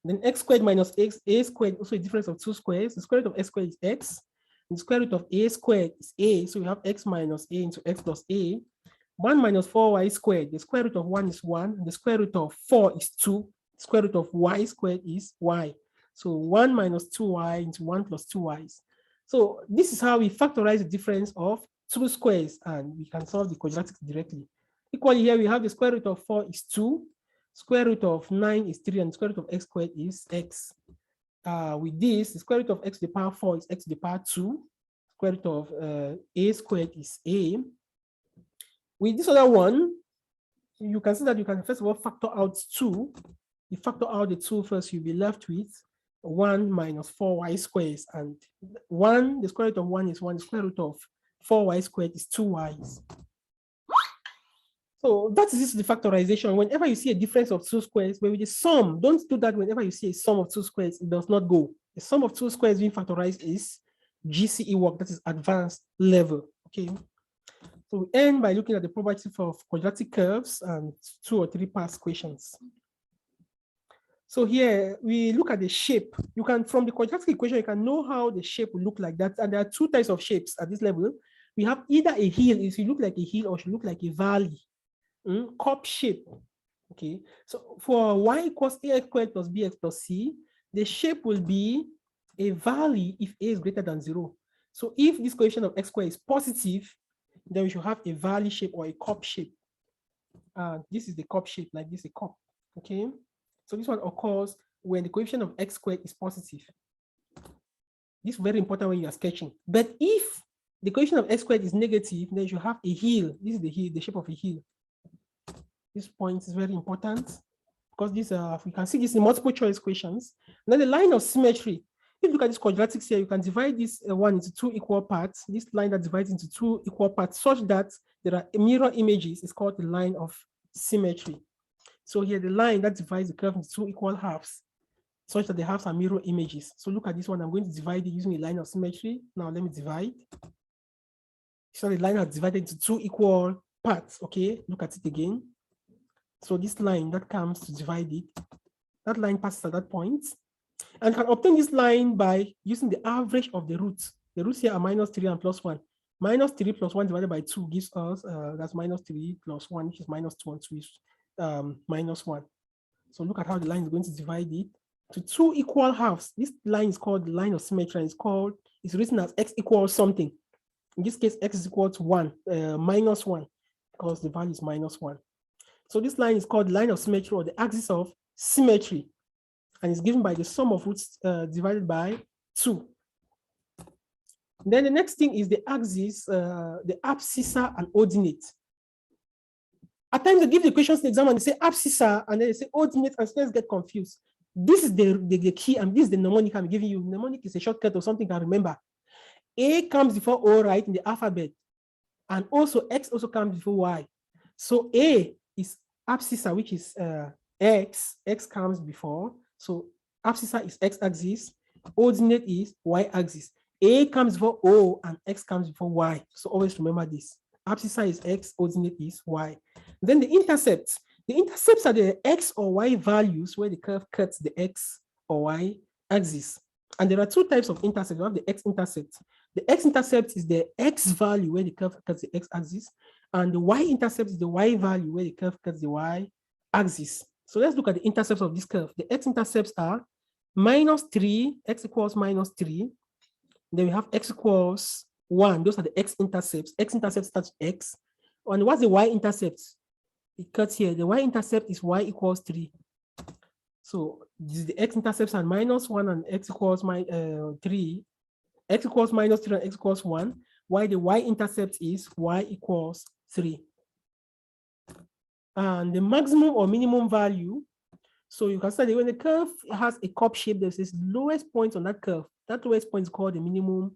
Then x squared minus x, a squared, also a difference of two squares. The square root of x squared is x. The square root of a squared is a. So we have x minus a into x plus a. 1 minus 4y squared. The square root of 1 is 1. And the square root of 4 is 2. The square root of y squared is y. So 1 minus 2y into 1 plus 2y's. So this is how we factorize the difference of two squares, and we can solve the quadratics directly. Equally here, we have the square root of 4 is 2. Square root of 9 is 3, and the square root of x squared is x. With this, the square root of x to the power 4 is x to the power 2. Square root of a squared is a. With this other one, you can see that you can first of all factor out 2. You factor out the 2 first, you'll be left with 1 minus 4y squares. And 1, the square root of 1 is 1, the square root of 4y squared is 2y's. So that is the factorization. Whenever you see a difference of two squares, where with the sum, don't do that whenever you see a sum of two squares, it does not go. The sum of two squares being factorized is GCE work, that is advanced level, okay? So we end by looking at the property of quadratic curves and 2 or 3 past questions. So here we look at the shape. You can, from the quadratic equation, you can know how the shape will look like that. And there are 2 types of shapes at this level. We have either a hill, it should look like a hill, or should look like a valley. Cup shape. Okay. So for y equals ax squared plus bx plus c, the shape will be a valley if a is greater than 0. So if this coefficient of x squared is positive, then we should have a valley shape or a cup shape. This is the cup shape, like this, a cup. Okay. So this one occurs when the coefficient of x squared is positive. This is very important when you are sketching. But if the coefficient of x squared is negative, then you should have a hill. This is the hill, the shape of a hill. This point is very important because because this we can see this in multiple choice questions. And then the line of symmetry. If you look at this quadratics here, you can divide this one into two equal parts. This line that divides into two equal parts such that there are mirror images is called the line of symmetry. So here the line that divides the curve into two equal halves such that the halves are mirror images. So look at this one. I'm going to divide it using a line of symmetry. Now let me divide. So the line has divided into two equal parts. Okay, look at it again. So this line that comes to divide it, that line passes at that point. And can obtain this line by using the average of the roots. The roots here are -3 and +1. -3 + 1 divided by 2 gives us, that's -3 + 1, which is -2, and 2 is -1. So look at how the line is going to divide it to two equal halves. This line is called the line of symmetry, and it's written as x equals something. In this case, x is equal to 1, -1, because the value is -1. So this line is called the line of symmetry, or the axis of symmetry, and it's given by the sum of roots divided by 2. Then the next thing is the axis, the abscissa and ordinate. At times they give the questions in the exam and they say abscissa and then they say ordinate, and students get confused. This is the key, and this is the mnemonic I'm giving you. Mnemonic is a shortcut or something you can remember. A comes before O, right, in the alphabet, and also X also comes before Y. So A is abscissa, which is X. X comes before. So abscissa is X-axis. Ordinate is Y-axis. A comes before O and X comes before Y. So always remember this. Abscissa is X, ordinate is Y. Then the intercepts. The intercepts are the X or Y values where the curve cuts the X or Y axis. And there are two types of intercepts. You have the X-intercept. The X-intercept is the X value where the curve cuts the X-axis. And the Y-intercept is the Y value where the curve cuts the Y-axis. So let's look at the intercepts of this curve. The X-intercepts are -3, X equals -3. Then we have X equals 1. Those are the X-intercepts. X-intercept starts X. And what's the Y-intercept? It cuts here. The Y-intercept is Y equals 3. So the X-intercepts are -1 and X equals 3. X equals -3 and X equals 1. While the Y-intercept is Y equals 3. And the maximum or minimum value. So you can say when the curve has a cup shape, there's this lowest point on that curve. That lowest point is called the minimum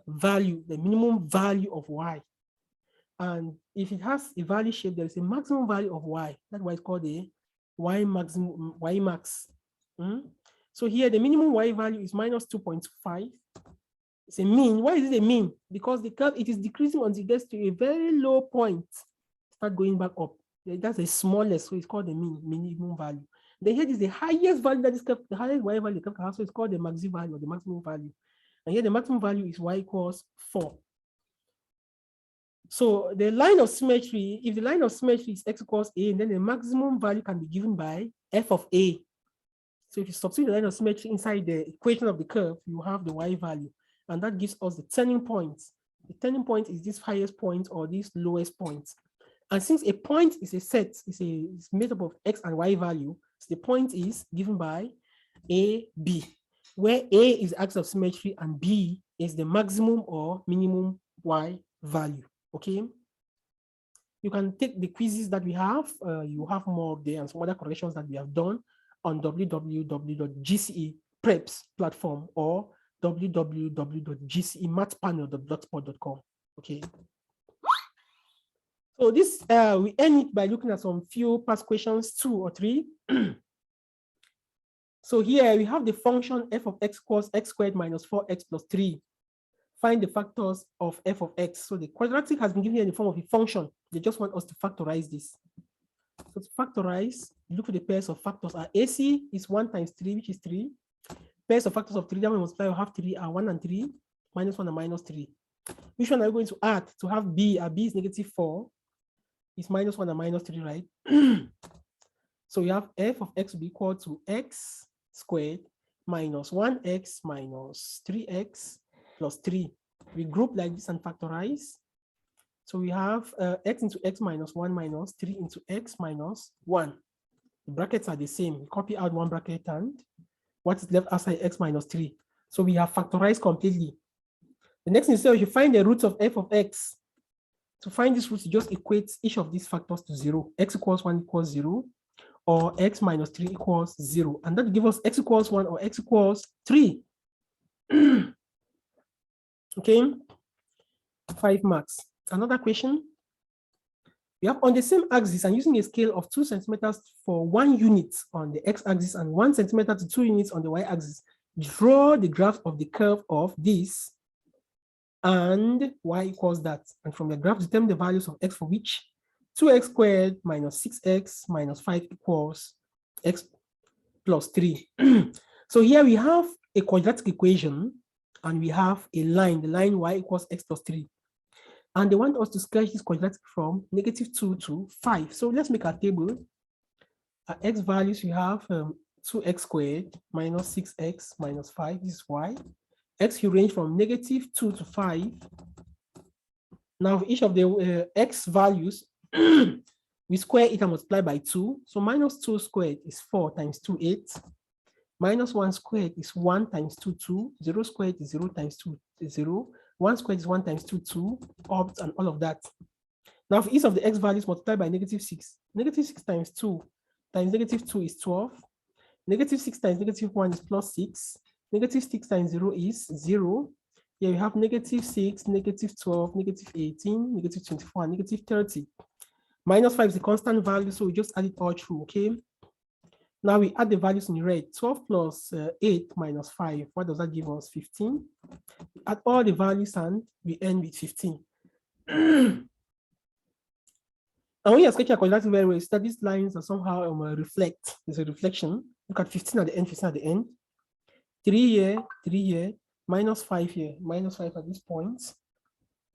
value, the minimum value of Y. And if it has a value shape, there is a maximum value of Y. That's why it's called the Y maximum, Y max. So here the minimum Y value is -2.5. It's a mean. Why is it a mean? Because the curve, it is decreasing until it gets to a very low point. Start going back up. That's the smallest, so it's called the minimum value. Then here is the highest value that this curve, the highest Y value the curve can have, so it's called the maximum value or the maximum value. And here the maximum value is Y equals 4. So the line of symmetry, if the line of symmetry is X equals A, then the maximum value can be given by F of A. So if you substitute the line of symmetry inside the equation of the curve, you have the Y value. And that gives us the turning point. The turning point is this highest point or this lowest point. And since a point is a set, it's made up of X and Y value, so the point is given by A, B, where A is the axis of symmetry and B is the maximum or minimum Y value. Okay. You can take the quizzes that we have. You have more there and some other corrections that we have done on www.GCE Preps platform or www.gcemathpanel.blogspot.com. Okay. So this we end it by looking at some few past questions, 2 or 3. So here we have the function f of x equals x squared minus 4x plus 3. Find the factors of f of x. So the quadratic has been given in the form of a function. They just want us to factorize this. So to factorize, look at the pairs of factors. Our AC is 1 times 3, which is 3. Pairs of factors of 3 that we multiply will have 3 are 1 and 3, minus 1 and minus 3. Which one are we going to add to have b? Our b is -4. It's minus 1 and minus 3, right? So we have f of x will be equal to x squared minus 1x minus 3x plus 3. We group like this and factorize. So we have x into x minus 1 minus 3 into x minus 1. The brackets are the same. We copy out one bracket and what is left outside x minus 3. So we have factorized completely. The next thing is, you find the roots of f of x. To find this root, you just equate each of these factors to 0. X equals 1 equals 0. or x minus 3 equals 0. And that gives us x equals 1 or x equals 3. Okay, 5 marks. Another question. We have on the same axis and using a scale of 2 centimeters for 1 unit on the x-axis and 1 centimeter to 2 units on the y-axis, draw the graph of the curve of this and y equals that. And from the graph, determine the values of x for which 2x squared minus 6x minus 5 equals x plus 3. So here we have a quadratic equation and we have a line, the line y equals x plus 3. And they want us to sketch this quadratic from -2 to 5. So let's make a table. At x values, we have 2x squared minus 6x minus 5. This is y. X will range from -2 to 5. Now, for each of the x values, we square it and multiply by 2. So -2 squared is 4 times 2, 8. -1 squared is 1 times 2, 2. 0 squared is 0 times 2, 0. 1 squared is 1 times 2, 2, opt, and all of that. Now, for each of the x values, multiplied by -6. -6 times 2 times -2 is 12. -6 times -1 is plus 6. -6 times 0 is 0. Here we have -6, -12, -18, -24, and -30. -5 is a constant value, so we just add it all through, okay? Now we add the values in red. 12 plus 8 minus 5. What does that give us? 15. We add all the values and we end with 15. And when you're sketching a quadratic very well, that these lines are somehow reflect. There's a reflection. Look at 15 at the end, 15 at the end. 3 here, 3 here, -5 here, -5 at this point.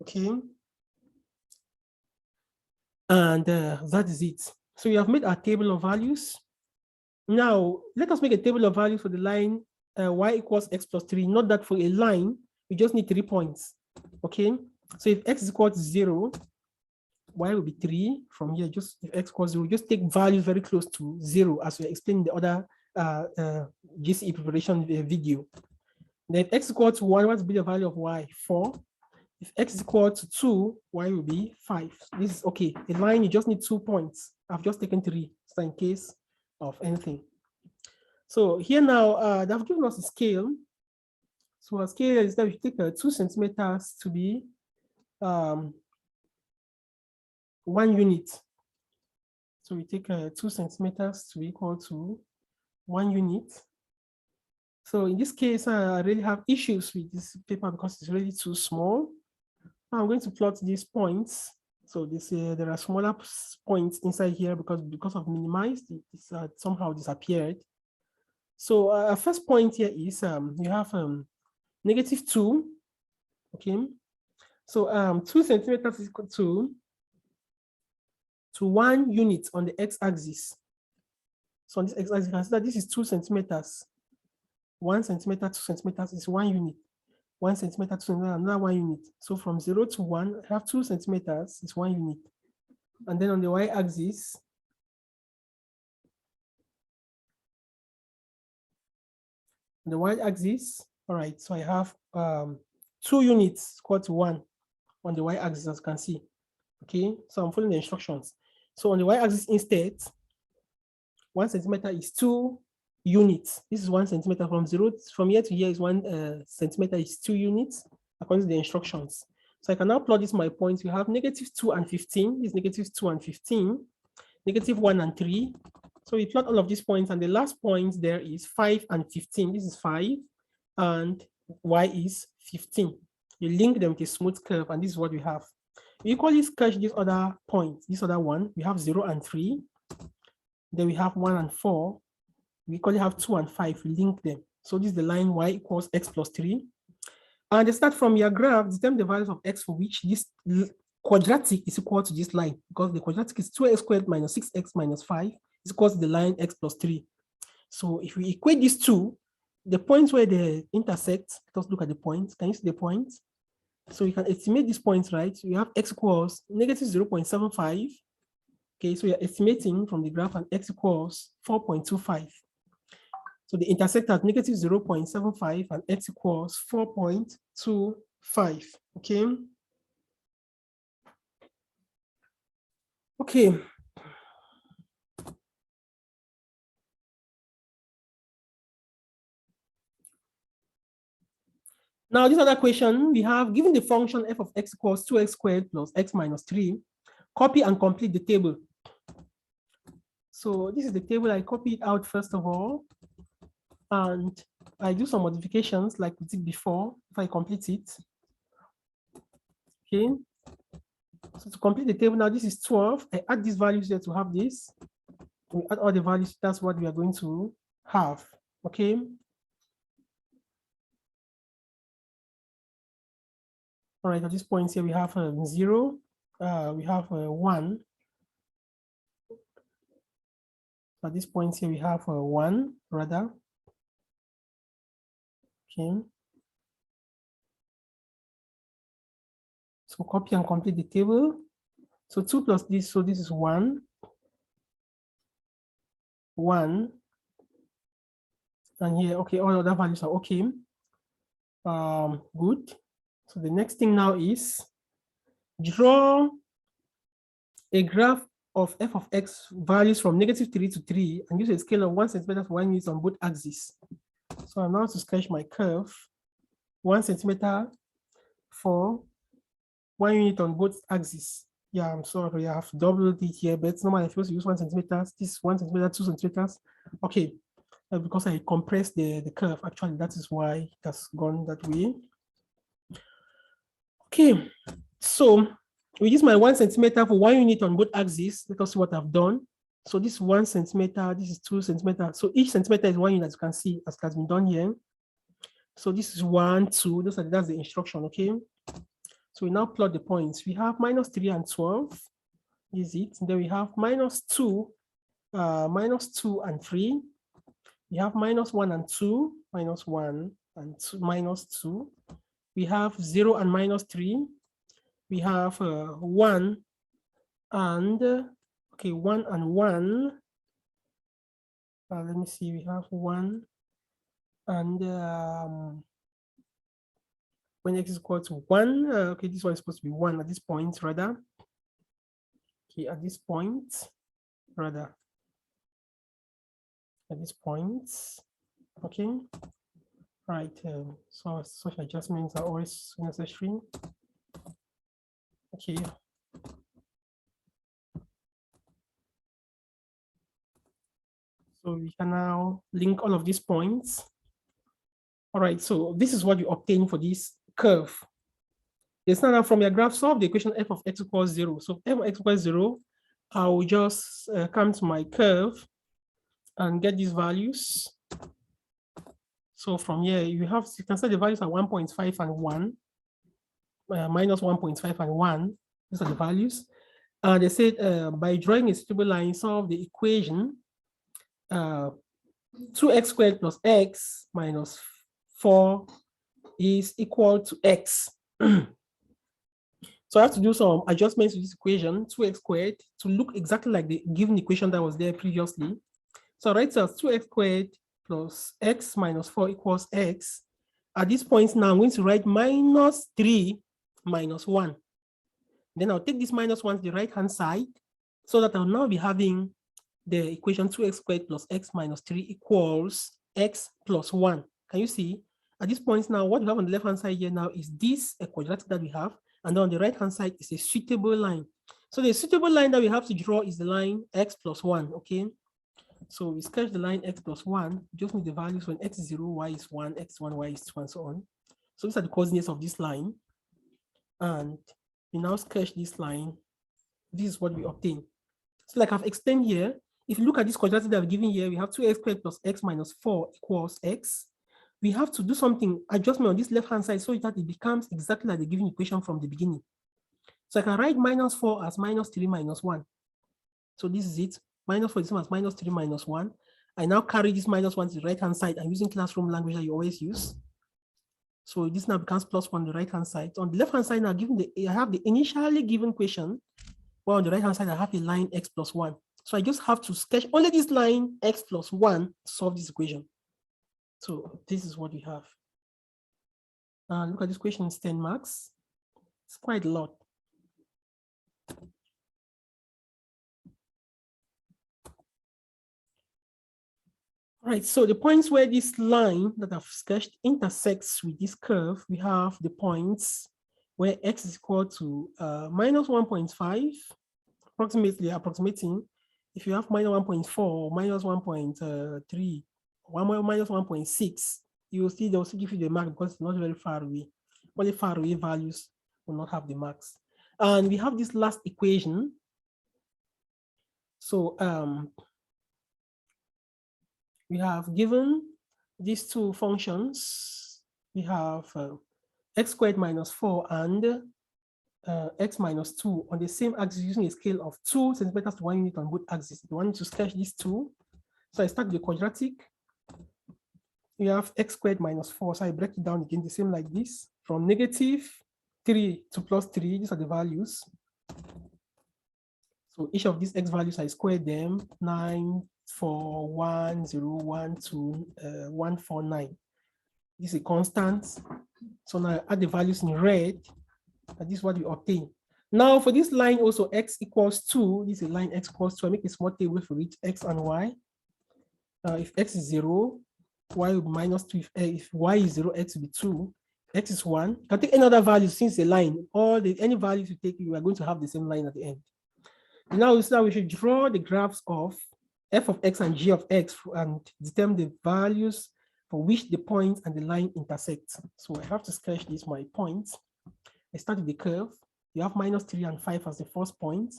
Okay. And that is it. So we have made our table of values. Now, let us make a table of values for the line y equals x plus 3. Not that for a line, we just need 3 points. Okay. So if x is equal to 0, y will be 3. From here, just if x equals 0, just take values very close to 0, as we explained in the other GCE preparation video. Then if x equal to 1, what will be the value of y? 4. If x is equal to 2, y will be 5. This is okay. A line, you just need 2 points. I've just taken 3, so in case of anything. So here now, they've given us a scale. So a scale is that we take 2 centimeters to be 1 unit. So we take 2 centimeters to be equal to 1 unit. So in this case, I really have issues with this paper because it's really too small. I'm going to plot these points. So this there are smaller points inside here because of minimized, it's somehow disappeared. So first point here is you have -2. Okay. So 2 centimeters is equal to 1 unit on the x-axis. So on this x-axis, you can see that this is 2 centimeters. 1 centimeter, 2 centimeters is 1 unit. 1 centimeter, 2 centimeters, another 1 unit. So from 0 to 1, I have 2 centimeters, is 1 unit. And then on the y-axis, all right, so I have 2 units equal to 1 on the y-axis, as you can see. Okay, so I'm following the instructions. So on the y-axis instead, 1 centimeter is 2 units. This is 1 centimeter from here to here is 1 centimeter is 2 units according to the instructions. So I can now plot this my points. We have -2 and 15. This is -2 and 15, -1 and 3. So we plot all of these points, and the last point there is 5 and 15. This is 5, and y is 15. You link them with a smooth curve, and this is what we have. We equally sketch this other point, this other one. We have 0 and 3. Then we have 1 and 4. We equally have 2 and 5. We link them. So this is the line y equals x plus 3. And they start from your graph, determine the values of x for which this quadratic is equal to this line, because the quadratic is 2x squared minus 6x minus 5 is equal to the line x plus 3. So if we equate these two, the points where they intersect, let's look at the points. Can you see the points? So you can estimate these points, right? You have x equals -0.75. Okay, so you're estimating from the graph and x equals 4.25. So they intersect at -0.75 and x equals 4.25. Okay. Okay. Now, this other question, we have given the function f of x equals 2x squared plus x minus 3, copy and complete the table. So this is the table. I copy it out first of all, and I do some modifications like we did before if I complete it. Okay. So to complete the table now, this is 12. I add these values here to have this. We add all the values, that's what we are going to have. Okay. All right, at this point here, we have 0, we have 1. At this point here, we have 1, rather. Okay. So copy and complete the table. So 2 plus this, so this is 1. 1. And here, okay, all other values are okay. Good. So the next thing now is draw a graph of f of x values from -3 to 3 and use a scale of 1 centimeter for 1 unit on both axes. So I'm now to sketch my curve, 1 centimeter for 1 unit on both axes. Yeah, I'm sorry, I have doubled it here, but normally I'm supposed to use 1 centimeter. This is 1 centimeter, 2 centimeters. Okay, because I compressed the curve, actually, that is why it has gone that way. Okay, so we use my 1 centimeter for 1 unit on both axes. Let us see what I've done. So this is 1 centimeter, this is 2 centimeters. So each centimeter is 1 unit, as you can see, as has been done here. So this is 1, 2, that's the instruction, okay? So we now plot the points. We have -3 and 12, is it? And then we have -2 and 3. We have -1 and 2, -1 and 2, -2. We have 0 and -3. We have 1 and, okay, 1 and 1. Let me see, we have 1 and when x is equal to 1, okay, this one is supposed to be 1 at this point, rather. Okay, at this point, rather. At this point, okay. Right, so such adjustments are always necessary. Okay. So we can now link all of these points. All right, so this is what you obtain for this curve. It's now from your graph, solve the equation f of x equals 0. So f of x equals 0, I will just come to my curve and get these values. So from here, you can set the values at 1.5 and 1, minus 1.5 and 1. These are the values. They said by drawing a suitable line, solve the equation 2x squared plus x minus 4 is equal to x. So I have to do some adjustments to this equation, 2x squared, to look exactly like the given equation that was there previously. So I write as 2x squared plus x minus 4 equals x. At this point now, I'm going to write -3 minus 1. Then I'll take this -1 to the right-hand side so that I'll now be having the equation 2x squared plus x minus 3 equals x plus 1. Can you see? At this point now, what we have on the left-hand side here now is this quadratic that we have, and then on the right-hand side is a suitable line. So the suitable line that we have to draw is the line x plus 1, okay? So we sketch the line x plus 1, just need the values when x is 0, y is 1, x 1, y is 2, and so on. So these are the coordinates of this line. And we now sketch this line. This is what we obtain. So like I've explained here, if you look at this quadratic that I've given here, we have 2x squared plus x minus 4 equals x. We have to do something, adjustment on this left-hand side so that it becomes exactly like the given equation from the beginning. So I can write -4 as -3 minus 1. So this is it. -4 is the same as -3 minus 1. I now carry this -1 to the right-hand side. I'm using classroom language that you always use. So this now becomes +1 on the right-hand side. On the left-hand side now, I have the initially given equation, while on the right-hand side, I have a line x plus 1. So I just have to sketch only this line x plus 1 to solve this equation. So this is what we have. Look at this question, it's 10 marks. It's quite a lot. Right, so the points where this line that I've sketched intersects with this curve, we have the points where x is equal to minus 1.5, approximating. If you have minus 1.4, minus 1.3, minus 1.6, you will see they'll still give you the mark because it's not very far away. Only far away values will not have the marks. And we have this last equation. So we have given these two functions. We have x squared minus 4 and x minus 2 on the same axis using a scale of 2 centimeters to 1 unit on both axes. You want to sketch these two. So I start with the quadratic. We have x squared minus 4. So I break it down again the same like this. From negative 3 to plus 3, these are the values. So each of these x values, I square them, 9, 4, 1, 0, 1, 2, 1, 4, 9. This is a constant. So now I add the values in red, and this is what we obtain. Now for this line also, x equals 2, this is a line x equals 2. I make a small table for each x and y. If x is 0, y will be minus 2. If y is 0, x will be 2. X is 1. You can take any other value since a line. Any values you take, you are going to have the same line at the end. Now we should draw the graphs of f of x and g of x and determine the values for which the point and the line intersect. So I have to sketch these my points. I start with the curve. You have minus 3 and 5 as the first point.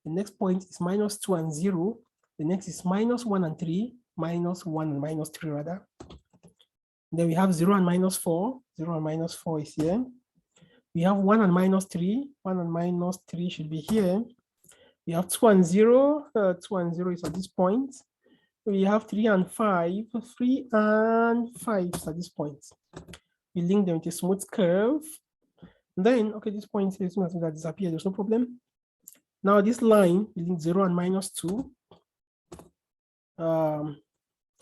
The next point is minus 2 and 0. The next is minus 1 and 3, minus 1 and minus 3 rather. Then we have 0 and minus 4. 0 and minus 4 is here. We have 1 and minus 3. 1 and minus 3 should be here. We have 2 and 0. 2 and 0 is at this point. We have 3 and 5. 3 and 5 is at this point. We link them with a smooth curve. Then, okay, this point is something that disappears. There's no problem. Now this line, we link 0 and minus 2. And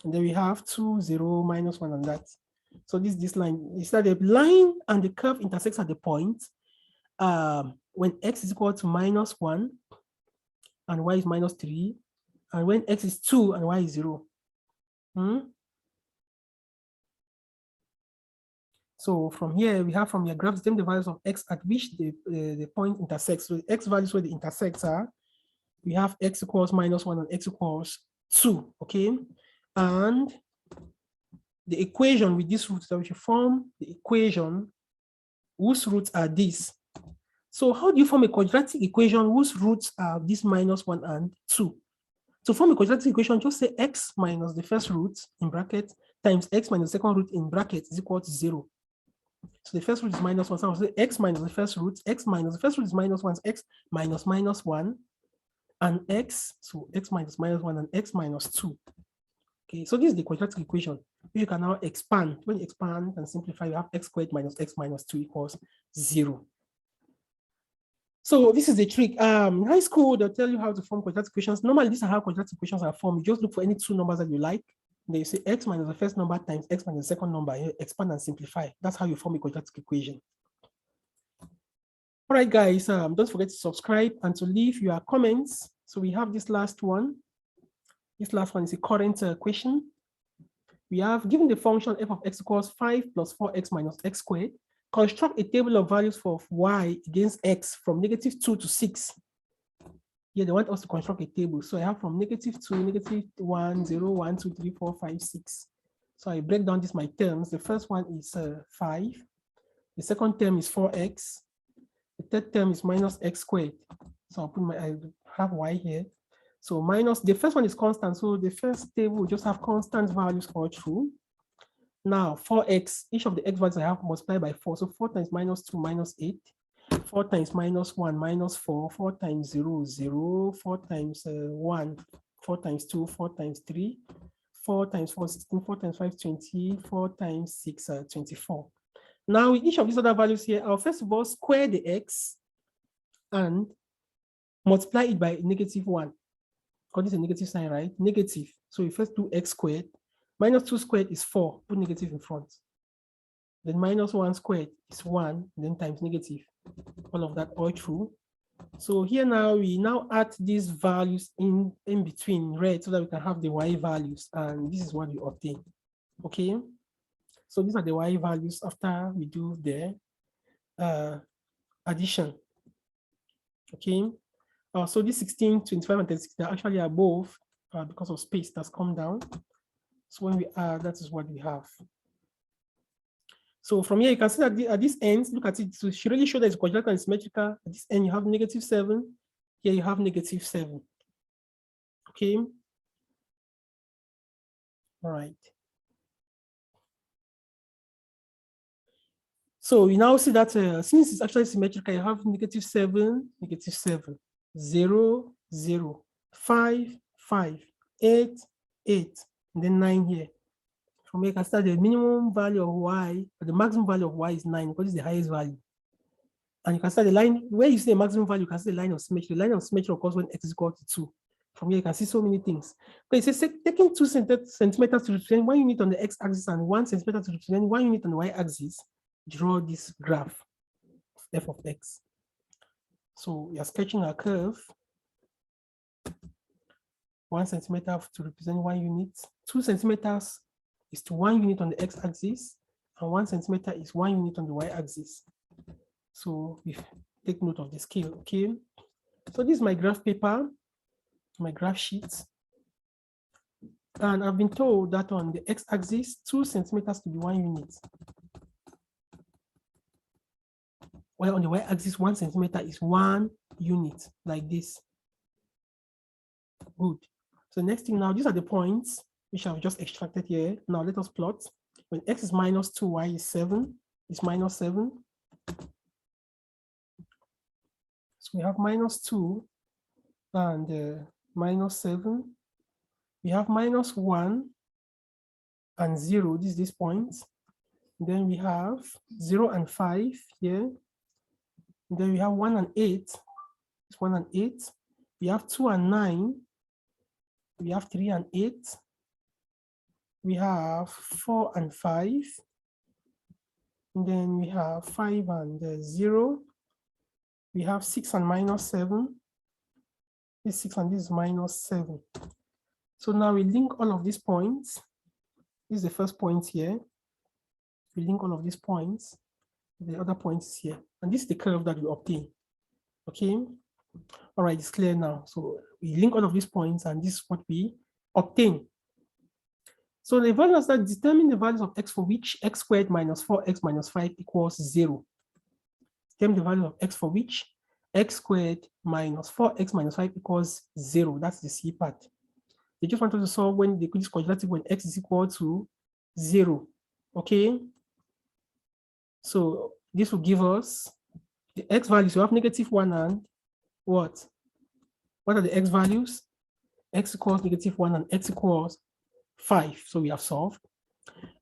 then we have 2, 0, minus 1 and that. So this line is that the line and the curve intersects at the point when x is equal to minus 1 and y is minus 3, and when x is 2 and y is 0. So from here, we have from your graph, determine the values of x at which the point intersects. So the x values where the intersects are, we have x equals minus 1 and x equals 2, okay? And the equation with these roots that we should form, the equation whose roots are these. So how do you form a quadratic equation whose roots are this minus 1 and 2? To form a quadratic equation, just say x minus the first root in bracket times x minus the second root in bracket is equal to 0. So the first root is minus 1. So I'll say x minus the first root, x minus the first root is minus 1, so x minus minus 1, and x, so x minus minus 1 and x minus 2. Okay, so this is the quadratic equation. You can now expand. When you expand and simplify, you have x squared minus x minus 2 equals 0. So this is the trick. In high school, they'll tell you how to form quadratic equations. Normally, these are how quadratic equations are formed. You just look for any two numbers that you like. Then you say x minus the first number times x minus the second number. You expand and simplify. That's how you form a quadratic equation. All right, guys, don't forget to subscribe and to leave your comments. So we have this last one. This last one is a current question. We have given the function f of x equals 5 plus 4x minus x squared. Construct a table of values for y against x from negative 2 to 6. Here they want us to construct a table. So I have from negative 2, negative 1, 0, 1, 2, 3, 4, 5, 6. So I break down this my terms. The first one is 5. The second term is 4x. The third term is minus x squared. So I'll put I have y here. So minus, the first one is constant. So the first table will just have constant values all through. Now 4x, each of the x values I have multiplied by 4. So 4 times minus 2, minus 8. 4 times minus 1, minus 4. 4 times 0, 0. 4 times 1, 4 times 2, 4 times 3. 4 times 4, 16. 4 times 5, 20. 4 times 6, 24. Now with each of these other values here, I'll first of all square the x and multiply it by negative 1. Because it's a negative sign, right? Negative. So we first do x squared. Minus 2 squared is 4. Put negative in front. Then minus 1 squared is 1. Then times negative. All of that all true. So here now, we now add these values in between red so that we can have the y values, and this is what we obtain. Okay, so these are the y values after we do the addition. Okay, so this 16, 25, and 36, they're actually above because of space that's come down. So when we add, that is what we have. So from here, you can see that at this end, look at it, so it should really show that it's quadratic and symmetrical. At this end, you have -7. Here you have -7. Okay. All right. So you now see that since it's actually symmetrical, you have -7, -7, 0, 0, 5, 5, 8, 8, and then 9 here. From here, you can start the minimum value of y, or the maximum value of y is 9 because it's the highest value. And you can start the line, where you see the maximum value, you can see the line of symmetry. The line of symmetry occurs when x is equal to 2. From here, you can see so many things. Okay, it says taking 2 centimeters to represent 1 unit on the x-axis and 1 centimeter to represent 1 unit on the y-axis, draw this graph, f of x. So we are sketching a curve. 1 centimeter to represent 1 unit. 2 centimeters is to 1 unit on the x-axis, and 1 centimeter is 1 unit on the y-axis. So we take note of the scale, okay? So this is my graph paper, my graph sheet. And I've been told that on the x-axis, 2 centimeters to be 1 unit. While on the y-axis, 1 centimeter is 1 unit, like this. Good. So next thing now, these are the points which I've just extracted here. Now let us plot. When x is -2, y is 7, it's -7. So we have -2 and -7. We have -1 and 0, this point. Then we have 0 and 5 here. And then we have 1 and 8. It's 1 and 8. We have 2 and 9. We have 3 and 8. We have 4 and 5. And then we have 5 and 0. We have 6 and -7. This 6 and this is -7. So now we link all of these points. This is the first point here. We link all of these points. The other points here. And this is the curve that we obtain. Okay. All right, it's clear now. So we link all of these points, and this is what we obtain. So the values that determine the values of x for which x squared minus 4x minus 5 equals 0. Determine the value of x for which x squared minus 4x minus 5 equals 0. That's the C part. They just want us to solve when they could use quadratic when x is equal to 0. Okay. So this will give us the x values. We have -1 and what? What are the x values? X equals -1 and x equals 5. So we have solved.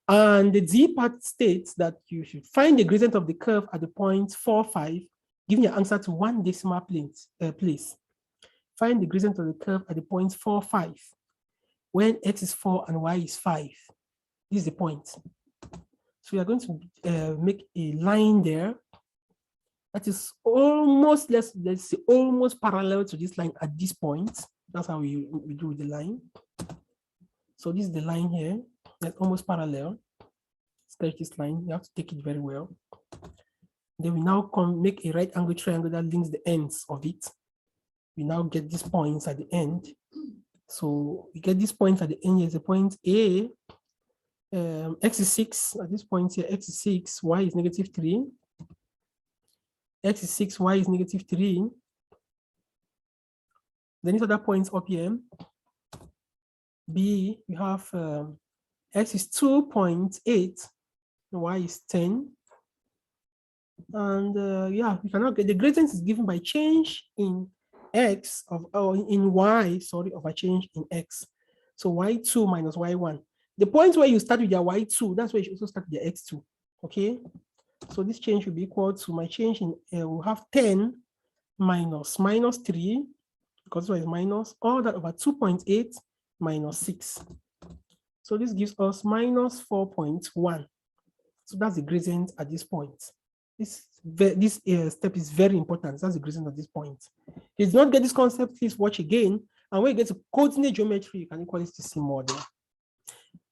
And the D part states that you should find the gradient of the curve at the point 4, 5, giving your answer to 1 decimal place. Find the gradient of the curve at the point 4, 5, when x is 4 and y is 5. This is the point. So we are going to make a line there that is almost, let's say, almost parallel to this line at this point. That's how we do with the line. So this is the line here. That's almost parallel. Sketch this line. You have to take it very well. Then we now make a right angle triangle that links the ends of it. We now get these points at the end. So we get these points at the end. Here's the point A. X is 6 at this point here. X is 6. Y is -3. X is 6. Y is -3. Then these other points up here. B, you have x is 2.8, y is 10. And yeah, we cannot get the gradient is given by change in x in y, sorry, of a change in x. So y2 minus y1. The point where you start with your y2, that's where you should also start with your x2. Okay. So this change will be equal to my change in we'll have 10 minus -3, because it is minus, all that over 2.8 minus 6. So this gives us -4.1. So that's the gradient at this point. This step is very important. That's the reason of this point. If you do not get this concept, please watch again. And when you get to coordinate geometry, you can equally see more there.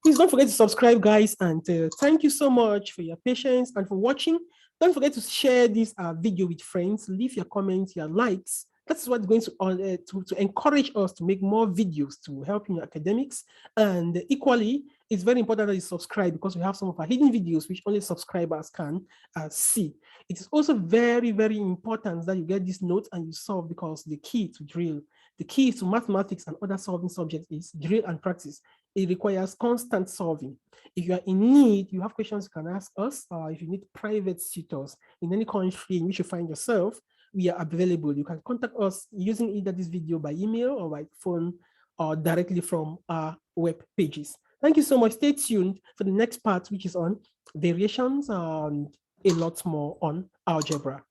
Please don't forget to subscribe, guys. And thank you so much for your patience and for watching. Don't forget to share this video with friends. Leave your comments, your likes. That's what's going to encourage us to make more videos to help in your academics. And equally, it's very important that you subscribe because we have some of our hidden videos which only subscribers can see. It is also very, very important that you get this note and you solve, because the key to drill, the key to mathematics and other solving subjects is drill and practice. It requires constant solving. If you are in need, you have questions you can ask us. If you need private tutors in any country in which you find yourself, we are available. You can contact us using either this video by email or by phone or directly from our web pages. Thank you so much. Stay tuned for the next part, which is on variations and a lot more on algebra.